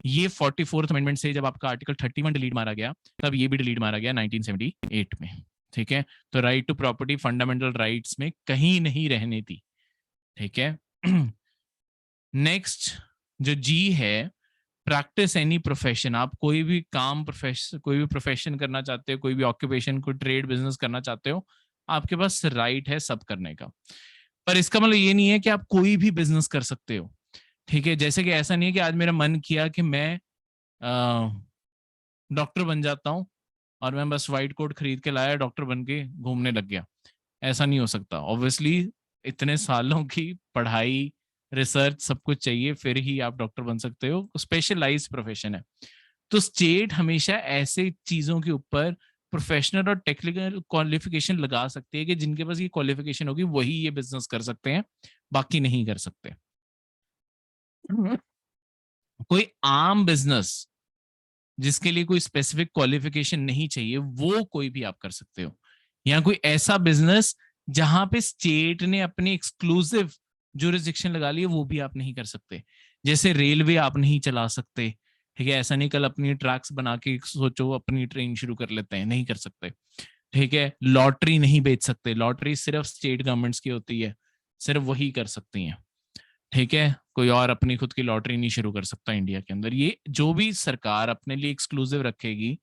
ये 44th अमेंडमेंट से जब आपका आर्टिकल 31 डिलीट मारा गया, तब ये भी डिलीट मारा गया 1978 में। ठीक है, तो right to property fundamental rights में कहीं नहीं रहने थी। ठीक है। नेक्स्ट जो जी है, प्रैक्टिस एनी प्रोफेशन, आप कोई भी काम, प्रोफेशन, कोई भी प्रोफेशन करना चाहते हो, कोई भी ऑक्यूपेशन, कोई ट्रेड बिजनेस करना चाहते हो, आपके पास राइट है सब करने का। पर इसका मतलब ये नहीं है कि आप कोई भी बिजनेस कर सकते हो। ठीक है, जैसे कि ऐसा नहीं है कि आज मेरा मन किया कि मैं डॉक्टर बन जाता हूँ और मैं बस व्हाइट कोट खरीद के लाया, डॉक्टर बन के घूमने लग गया। ऐसा नहीं हो सकता, ऑब्वियसली इतने सालों की पढ़ाई, रिसर्च, सब कुछ चाहिए, फिर ही आप डॉक्टर बन सकते हो, स्पेशलाइज प्रोफेशन है। तो स्टेट हमेशा ऐसे चीजों के ऊपर प्रोफेशनल और टेक्निकल क्वालिफिकेशन लगा सकती है कि जिनके पास ये क्वालिफिकेशन होगी वही ये बिजनेस कर सकते हैं, बाकी नहीं कर सकते। कोई आम बिजनेस जिसके लिए कोई स्पेसिफिक क्वालिफिकेशन नहीं चाहिए, वो कोई भी आप कर सकते हो। या कोई ऐसा बिजनेस जहां पे स्टेट ने अपनी एक्सक्लूसिव जुरिस्डिक्शन लगा ली है, वो भी आप नहीं कर सकते। जैसे रेलवे आप नहीं चला सकते। ठीक है, ऐसा नहीं कल अपनी ट्रैक्स बना के सोचो अपनी ट्रेन शुरू कर लेते हैं, नहीं कर सकते। ठीक है, लॉटरी नहीं बेच सकते, लॉटरी सिर्फ स्टेट गवर्नमेंट्स की होती है, सिर्फ वही कर सकती हैं। ठीक है, कोई और अपनी खुद की लॉटरी नहीं शुरू कर सकता इंडिया के अंदर। ये जो भी सरकार अपने लिए एक्सक्लूसिव रखेगी,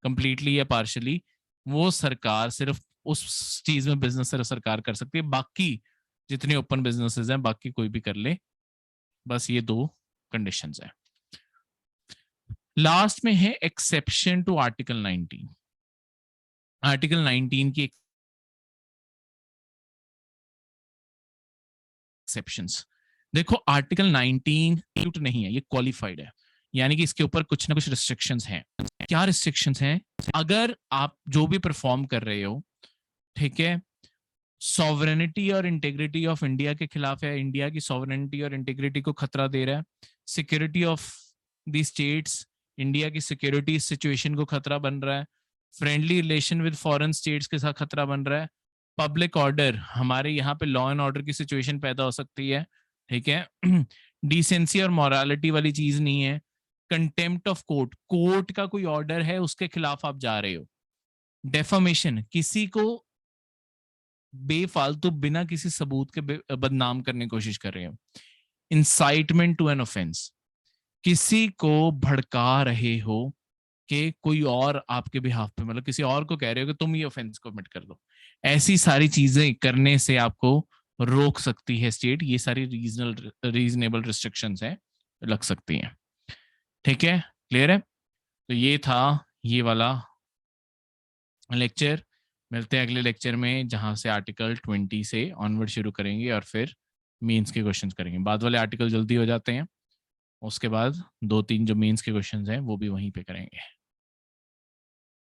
कंप्लीटली या पार्शली, वो सरकार सिर्फ उस चीज में बिजनेस सिर्फ सरकार कर सकती है, बाकी जितने ओपन बिजनेसेस हैं बाकी कोई भी कर ले। बस ये दो कंडीशंस हैं। लास्ट में है एक्सेप्शन टू आर्टिकल 19। आर्टिकल 19 की एक्सेप्शंस। देखो आर्टिकल 19 नहीं है, ये क्वालिफाइड है, यानी कि इसके ऊपर कुछ ना कुछ रिस्ट्रिक्शंस हैं। क्या रिस्ट्रिक्शंस हैं? अगर आप जो भी परफॉर्म कर रहे हो, ठीक है, सॉवरेनिटी और इंटीग्रिटी ऑफ इंडिया के खिलाफ है, इंडिया की सॉवरेनिटी और इंटीग्रिटी को खतरा दे रहा है, security of the states, India की सिक्योरिटी सिचुएशन को खतरा बन रहा है, friendly relation with foreign states के साथ खतरा बन रहा है, पब्लिक ऑर्डर, हमारे यहाँ पे लॉ एंड ऑर्डर की सिचुएशन पैदा हो सकती है, ठीक है, डिसेंसी और मॉरालिटी वाली चीज नहीं है, कंटेम्प्ट ऑफ कोर्ट, कोर्ट का कोई ऑर्डर है उसके खिलाफ आप जा रहे हो, डेफामेशन, किसी को बेफालतू बिना किसी सबूत के बदनाम करने की कोशिश कर रहे हो, इंसाइटमेंट टू एन ऑफेंस, किसी को भड़का रहे हो कि कोई और आपके बिहाफ पे, मतलब किसी और को कह रहे हो कि तुम ये ऑफेंस कमिट कर दो, ऐसी सारी चीजें करने से आपको रोक सकती है स्टेट। ये सारी रीजनेबल रिस्ट्रिक्शंस हैं, लग सकती हैं, ठीक है, क्लियर है? तो ये था ये वाला लेक्चर। मिलते हैं अगले लेक्चर में जहां से आर्टिकल 20 से ऑनवर्ड शुरू करेंगे और फिर मीन्स के क्वेश्चंस करेंगे। बाद वाले आर्टिकल जल्दी हो जाते हैं, उसके बाद 2-3 जो मीन्स के क्वेश्चंस हैं वो भी वहीं पे करेंगे।